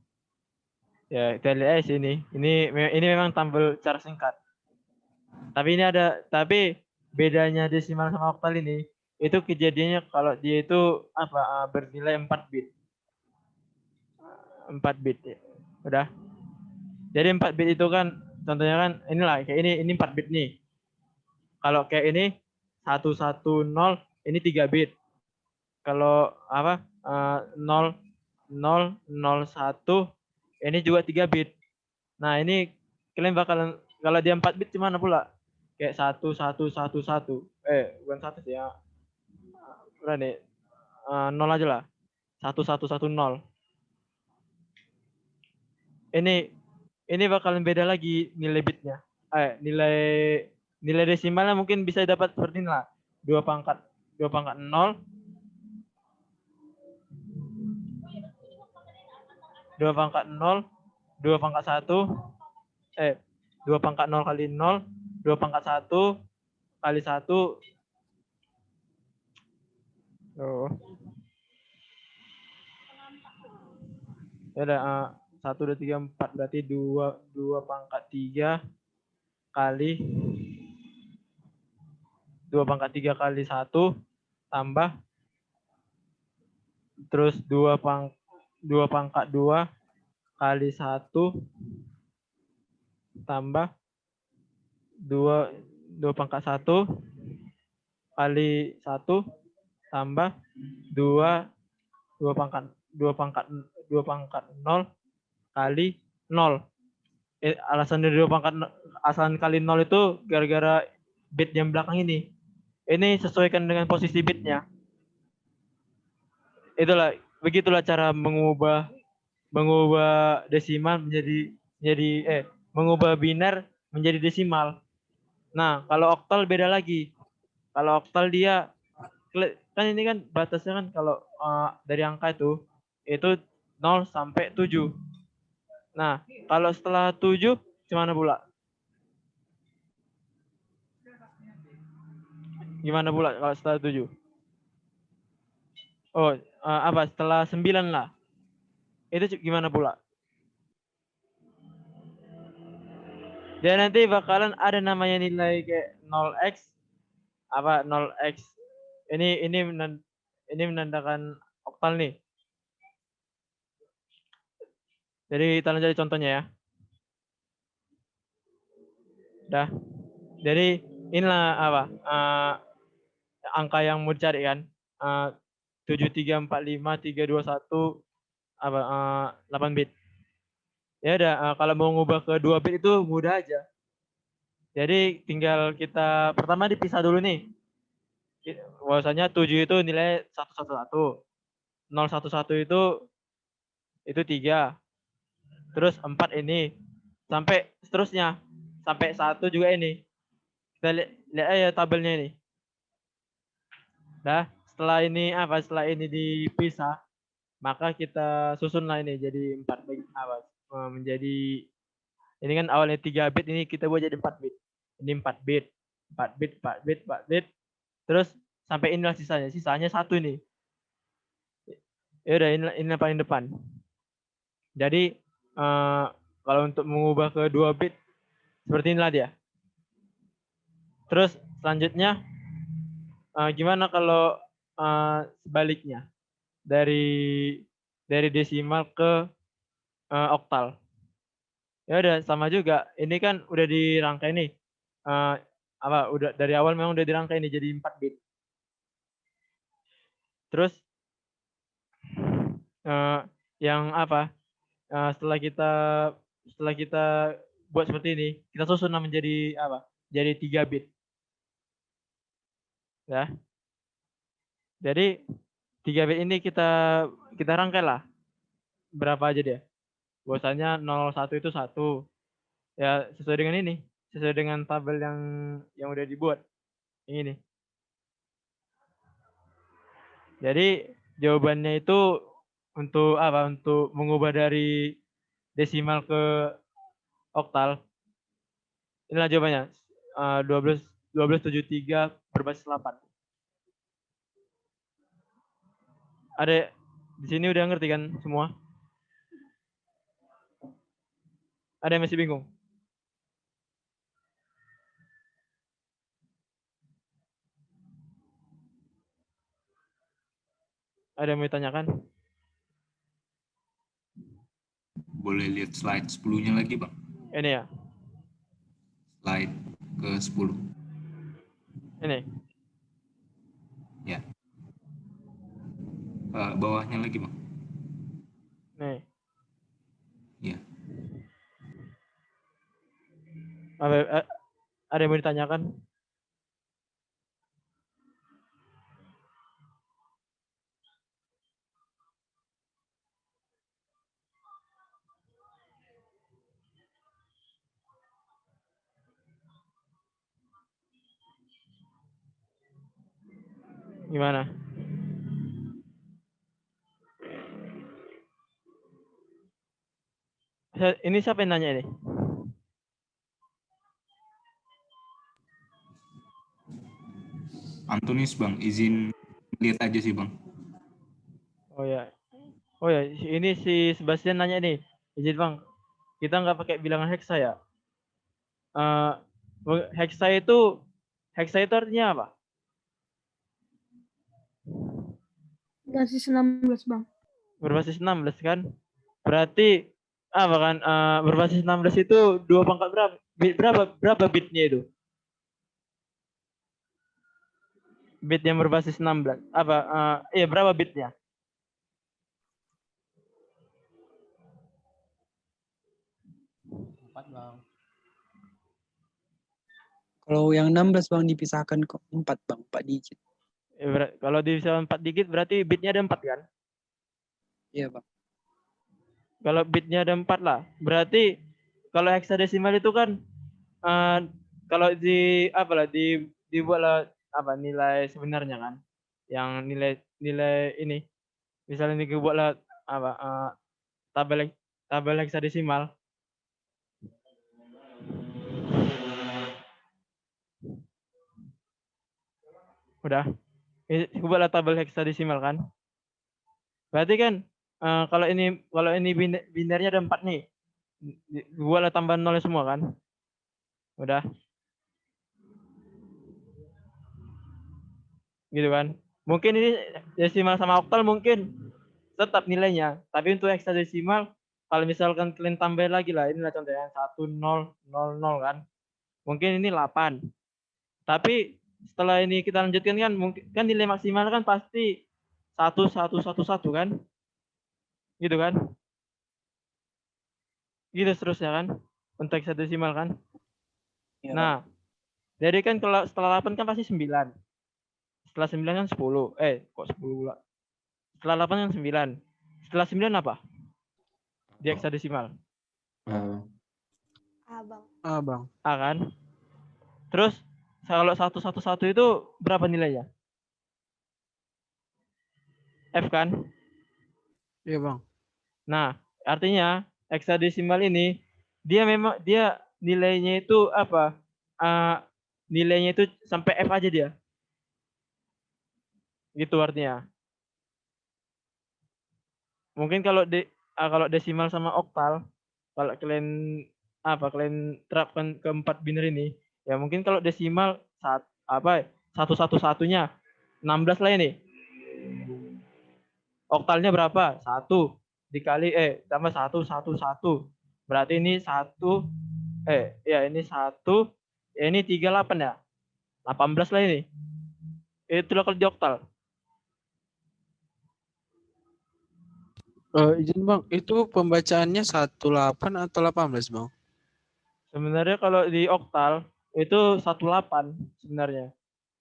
Ya kita lihat aja sini. Ini memang tampil cara singkat. Tapi bedanya desimal sama oktal ini itu kejadiannya kalau dia itu bernilai 4 bit. 4 bit ya. Udah. Jadi 4 bit itu kan contohnya kan inilah kayak ini 4 bit nih. Kalau kayak ini 110 ini 3 bit. Kalau 0 0 01 ini juga 3 bit. Nah, ini kalian bakalan kalau dia 4 bit gimana pula? Kayak 1111. Bukan 1 sih ya. Udah nih. 0 aja lah. 1110. Ini bakalan beda lagi nilai bitnya. Nilai desimalnya mungkin bisa dapat seperti ini lah. 2 pangkat 0. 2 pangkat 0, 2 pangkat 1, 2 pangkat 0 kali 0, 2 pangkat 1 kali 1. Ya udah 1, 2, 3, 4 berarti 2 pangkat 3 kali 2 pangkat 3 kali 1 tambah terus 2 pangkat 2 kali 1 tambah 2 pangkat 1 kali 1 tambah 2 pangkat 0 kali 0. Alasan dari 2 pangkat alasan kali 0 itu gara-gara bit yang belakang ini. Ini sesuaikan dengan posisi bitnya. Begitulah cara mengubah desimal mengubah biner menjadi desimal. Nah, kalau oktal beda lagi. Kalau oktal dia kan ini kan batasnya kan kalau dari angka itu 0 sampai 7. Nah, kalau setelah 7 gimana pula? Gimana pula kalau setelah 7? Setelah 9 lah. Itu gimana pula? Dan nanti bakalan ada namanya nilai kayak 0x 0x. Ini menandakan oktal nih. Jadi kita lanjut contohnya ya. Dah. Jadi inilah angka yang mau dicari kan. 7345321 8 bit. Ya udah, kalau mau ngubah ke 2 bit itu mudah aja. Jadi tinggal kita pertama dipisah dulu nih. Bahwasanya 7 itu nilai 111. 011 itu 3. Terus 4 ini sampai seterusnya. Sampai 1 juga ini. Kita lihat aja tabelnya ini. Dah, setelah ini dipisah, maka kita susunlah ini jadi 4 menjadi ini kan awalnya 3 bit, ini kita buat jadi 4 bit. Ini 4 bit. 4 bit, 4 bit, 4 bit. Terus sampai inilah sisanya. Sisanya 1 ini. Ya udah, ini paling depan. Jadi kalau untuk mengubah ke 2 bit seperti inilah dia. Terus selanjutnya gimana kalau sebaliknya dari desimal ke oktal? Ya udah sama juga. Ini kan udah dirangkai nih. Udah dari awal memang udah dirangkai nih jadi 4 bit. Terus setelah kita buat seperti ini, kita susun menjadi jadi 3 bit. Ya. Jadi 3 bit ini kita rangkai lah. Berapa aja dia? Bahwasanya 01 itu 1. Ya sesuai dengan ini, sesuai dengan tabel yang udah dibuat. Yang ini. Jadi jawabannya itu untuk apa? Untuk mengubah dari desimal ke oktal. Inilah jawabannya. 1273 berbasis 8. Ada di sini udah ngerti kan semua? Ada yang masih bingung? Ada yang mau ditanyakan? Boleh lihat slide 10-nya lagi, Bang. Ini ya. Slide ke 10. Ini. Ya. Bawahnya lagi, Bang. Nih. Ya. Ada yang mau ditanyakan? Gimana? Ini siapa yang nanya ini? Antonis, Bang, izin lihat aja sih, Bang. Oh ya. Oh ya, ini si Sebastian nanya nih. Izin Bang, kita nggak pakai bilangan heksa ya? Heksa itu artinya apa? Basis 16, Bang. Berbasis 16 kan? Berarti apa kan? Berbasis 16 itu 2 pangkat berapa bitnya itu? Bit yang berbasis 16. Apa? Iya, berapa bitnya? Bang. Kalau yang 16 Bang dipisahkan ke 4 Bang, 4 digit. Kalau bisa 4 digit berarti bitnya ada 4 kan? Iya Bang. Kalau bitnya ada 4 lah. Berarti kalau heksadesimal itu kan kalau dibuatlah apa nilai sebenarnya kan? Yang nilai ini. Misalnya dibuatlah apa tabel heksadesimal. Udah. Buatlah tabel heksadesimal kan? Berarti kan kalau ini binernya ada 4 nih. Buatlah tambah 0 semua kan? Udah. Gitu kan? Mungkin ini desimal sama oktal mungkin tetap nilainya, tapi untuk heksadesimal kalau misalkan kalian tambahin lagi lah, inilah contohnya 1000 kan. Mungkin ini 8. Tapi setelah ini kita lanjutkan kan mungkin kan nilai maksimal kan pasti 1111 kan? Gitu kan? Gitu seterusnya kan? Untuk heksadesimal kan? Ya, nah, jadi kan kalau setelah 8 kan pasti 9. Setelah 9 kan 10. Kok 10 pula? Setelah 8 kan 9. Setelah 9 apa? Di heksadesimal. Bang. A kan? Terus kalau 111 itu berapa nilainya? F kan? Iya Bang. Nah, artinya heksadesimal ini dia nilainya itu apa? Nilainya itu sampai F aja dia. Gitu artinya. Mungkin kalau desimal sama oktal, kalau kalian terapkan keempat biner ini, ya mungkin kalau desimal satu-satunya 16 lah ini. Oktalnya berapa? 1 dikali tambah 1. Berarti ini 1 ini 1 ini 38 ya. 18 lah ini. Itulah kalau di oktal. Izin Bang, itu pembacaannya 18 atau 18 Bang? Sebenarnya kalau di oktal itu 18 sebenarnya.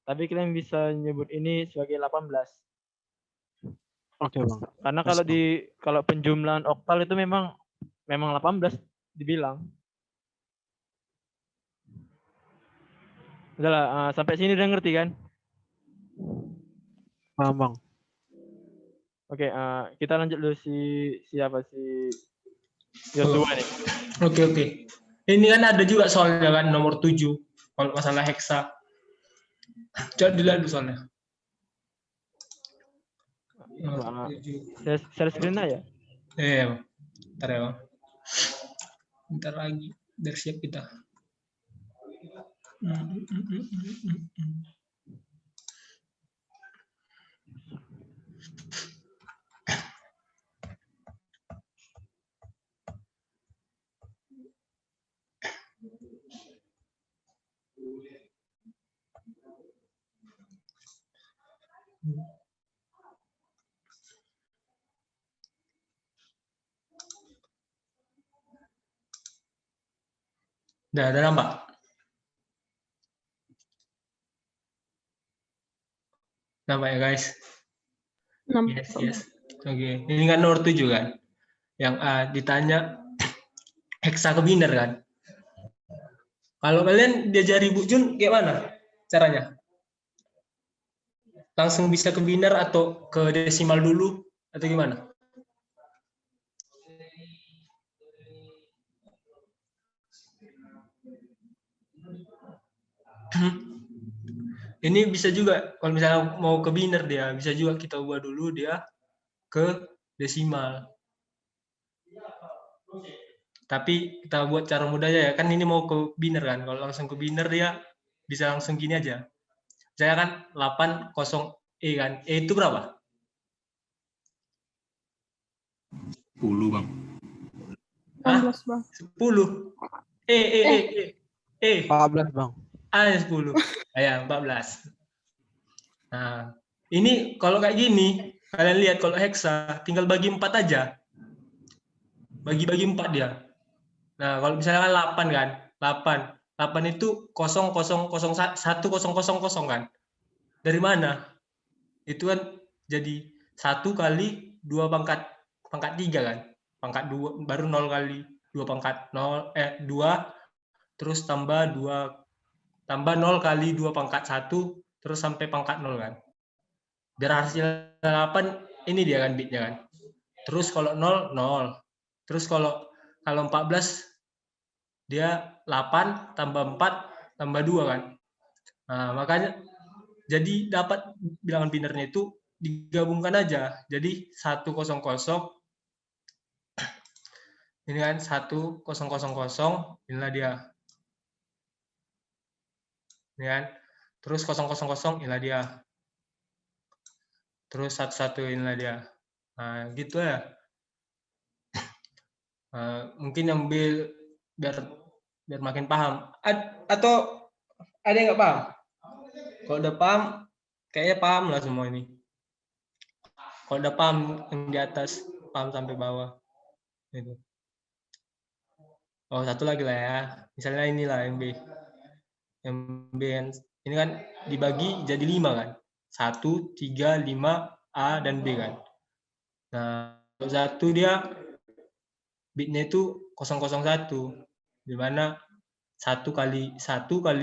Tapi kalian bisa nyebut ini sebagai 18. Oke bang. Karena Pas, Bang. kalau penjumlahan oktal itu memang 18 dibilang. Udahlah, sampai sini udah ngerti kan? Paham bang. Oke, kita lanjut dulu siapa si Yosua nih. Oke. Ini kan ada juga soalnya kan nomor 7 kalau masalah heksa. Coba dilihat dulu soalnya. Share screen aja. Bentar ya bang. Bentar lagi biar siap kita. Udah nampak? Nampak ya guys? Yes. Oke. Ini kan nomor 7 kan? Yang ditanya heksa ke biner kan? Kalau kalian diajari Bu Jun kayak mana caranya? Langsung bisa ke biner atau ke desimal dulu atau gimana? Ini bisa juga kalau misalnya mau ke biner dia, bisa juga kita ubah dulu dia ke desimal. Tapi kita buat cara mudahnya ya, kan ini mau ke biner kan. Kalau langsung ke biner dia bisa langsung gini aja. Saya kan 80E kan. E itu berapa? 10 bang. 16 bang. 10. E. 14 bang. 10. Ya, 14. Nah, ini kalau kayak gini, kalian lihat kalau heksa tinggal bagi 4 aja. Bagi-bagi 4 dia. Nah, kalau misalnya kan 8 kan. 8 itu 0,001,000 kan. Dari mana? Itu kan jadi 1 kali 2 pangkat 3 kan. Pangkat 2 baru 0 kali 2 pangkat 0 2 terus tambah 2 tambah 0 kali 2 pangkat 1 terus sampai pangkat 0 kan. Biar hasil 8 ini dia kan bitnya kan. Terus kalau 0 0. Terus kalau 14 dia 8 tambah 4 tambah 2 kan. Nah, makanya jadi dapat bilangan binernya itu digabungkan aja. Jadi 100 ini kan 1000 inilah dia. Ini kan. Terus 000 inilah dia. Terus 11 inilah dia. Nah, gitu ya. Mungkin ambil biar makin paham. Atau ada yang nggak paham? Kalau udah paham, kayaknya paham lah semua ini. Kalau udah paham yang di atas, paham sampai bawah. Gitu. Oh, satu lagi lah ya. Misalnya inilah yang B. Yang B ini kan dibagi jadi 5 kan. 1, 3, 5, A dan B kan. Nah, kalau 1 dia bitnya itu 001. Di mana 1 kali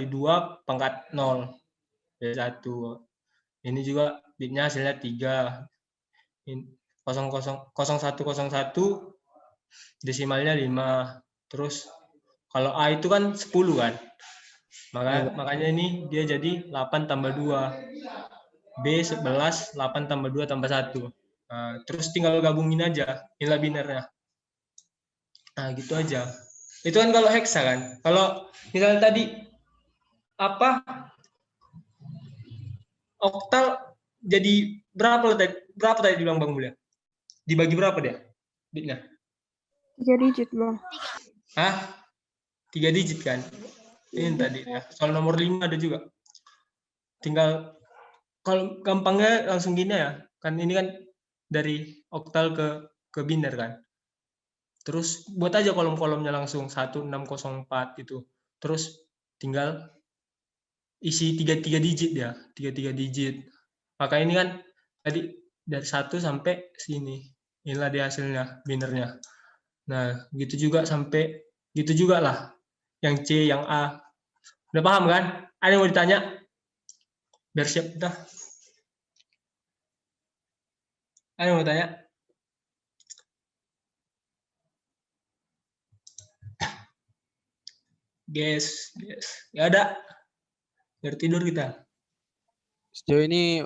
2 pangkat 0. Jadi 1. Ini juga bitnya hasilnya 3. 0101 desimalnya 5. Terus kalau A itu kan 10 kan. Makanya ini dia jadi 8 tambah 2. B 11, 8 tambah 2 tambah 1. Nah, terus tinggal gabungin aja nilai binernya. Nah, gitu aja. Itu kan kalau heksa kan. Kalau misalnya tadi oktal jadi berapa tadi bilang Bang Mulya? Dibagi berapa dia bitnya? 3 digit bang. 3 digit kan. Ini tadi ya. Soal nomor 5 ada juga. Tinggal kalau gampangnya langsung gini ya. Kan ini kan dari oktal ke biner kan. Terus buat aja kolom-kolomnya langsung 1604 gitu. Terus tinggal isi tiga digit ya, tiga digit. Maka ini kan tadi dari 1 sampai sini. Inilah dia hasilnya, binernya. Nah, gitu juga sampai gitu juga lah. Yang C, yang A. Udah paham kan? Ada yang mau ditanya? Biar siap dah. Ada yang mau tanya? Guys. Ya ada. Biar tidur kita. Sejauh ini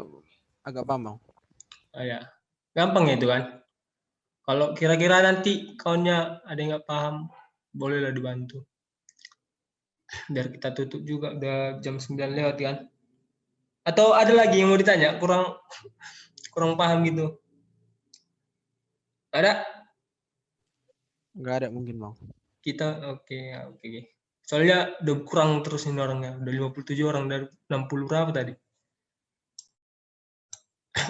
agak paham, Bang. Oh, ya. Gampang ya itu kan. Kalau kira-kira nanti kawannya ada yang nggak paham, bolehlah dibantu. Biar kita tutup juga, udah jam 9 lewat kan. Atau ada lagi yang mau ditanya, kurang paham gitu? Ada? Nggak ada mungkin, Bang. Kita oke. Soalnya udah kurang terus ini orangnya, udah 57 orang dari 60 berapa tadi?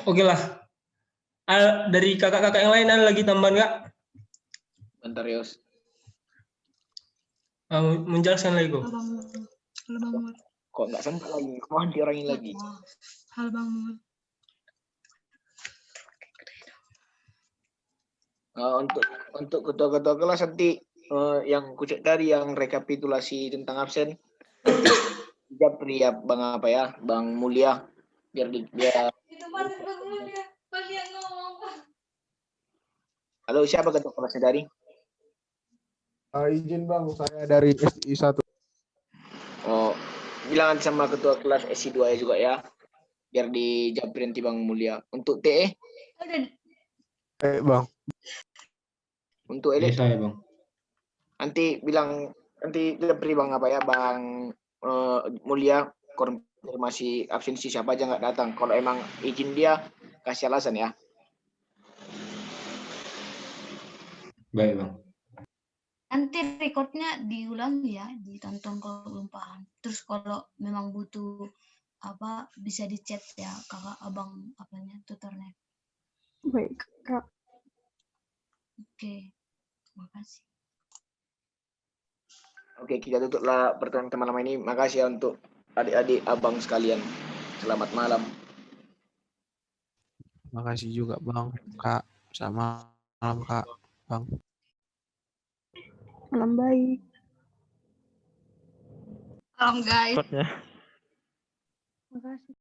Oke lah. Dari kakak-kakak yang lain ada lagi tambahan nggak? Bentar, Yos. Menjelaskan lagi kok. Halo Bang Mul. Kok nggak sempat lagi? Mohon diorangin lagi. Halo Bang Mul. Untuk ketua-ketua kelas nanti yang kucek tadi yang rekapitulasi tentang absen Japri ya Bang apa ya Bang Mulia biar Itu Bang Mulia. Pas dia ngomong. Halo, siapa ketua kelasnya dari? Izin Bang, saya dari SI 1. Oh, bilang sama ketua kelas SI 2 juga ya. Biar dijapri nanti Bang Mulia. Untuk TE? Bang. Untuk Elit? Saya, Bang. Nanti japri Bang apa ya, Bang Mulia konfirmasi absensi siapa aja nggak datang. Kalau emang izin dia kasih alasan ya. Baik, Bang. Nanti recordnya diulang ya, ditonton kalau belum paham. Terus kalau memang butuh apa bisa di-chat ya kakak abang apanya tutornya. Baik, Kak. Oke, terima kasih. Oke, kita tutuplah pertemuan malam ini. Makasih ya untuk adik-adik abang sekalian. Selamat malam. Makasih juga Bang, Kak. Sama malam Kak, Bang. Malam baik. Malam guys. Recordnya. Makasih.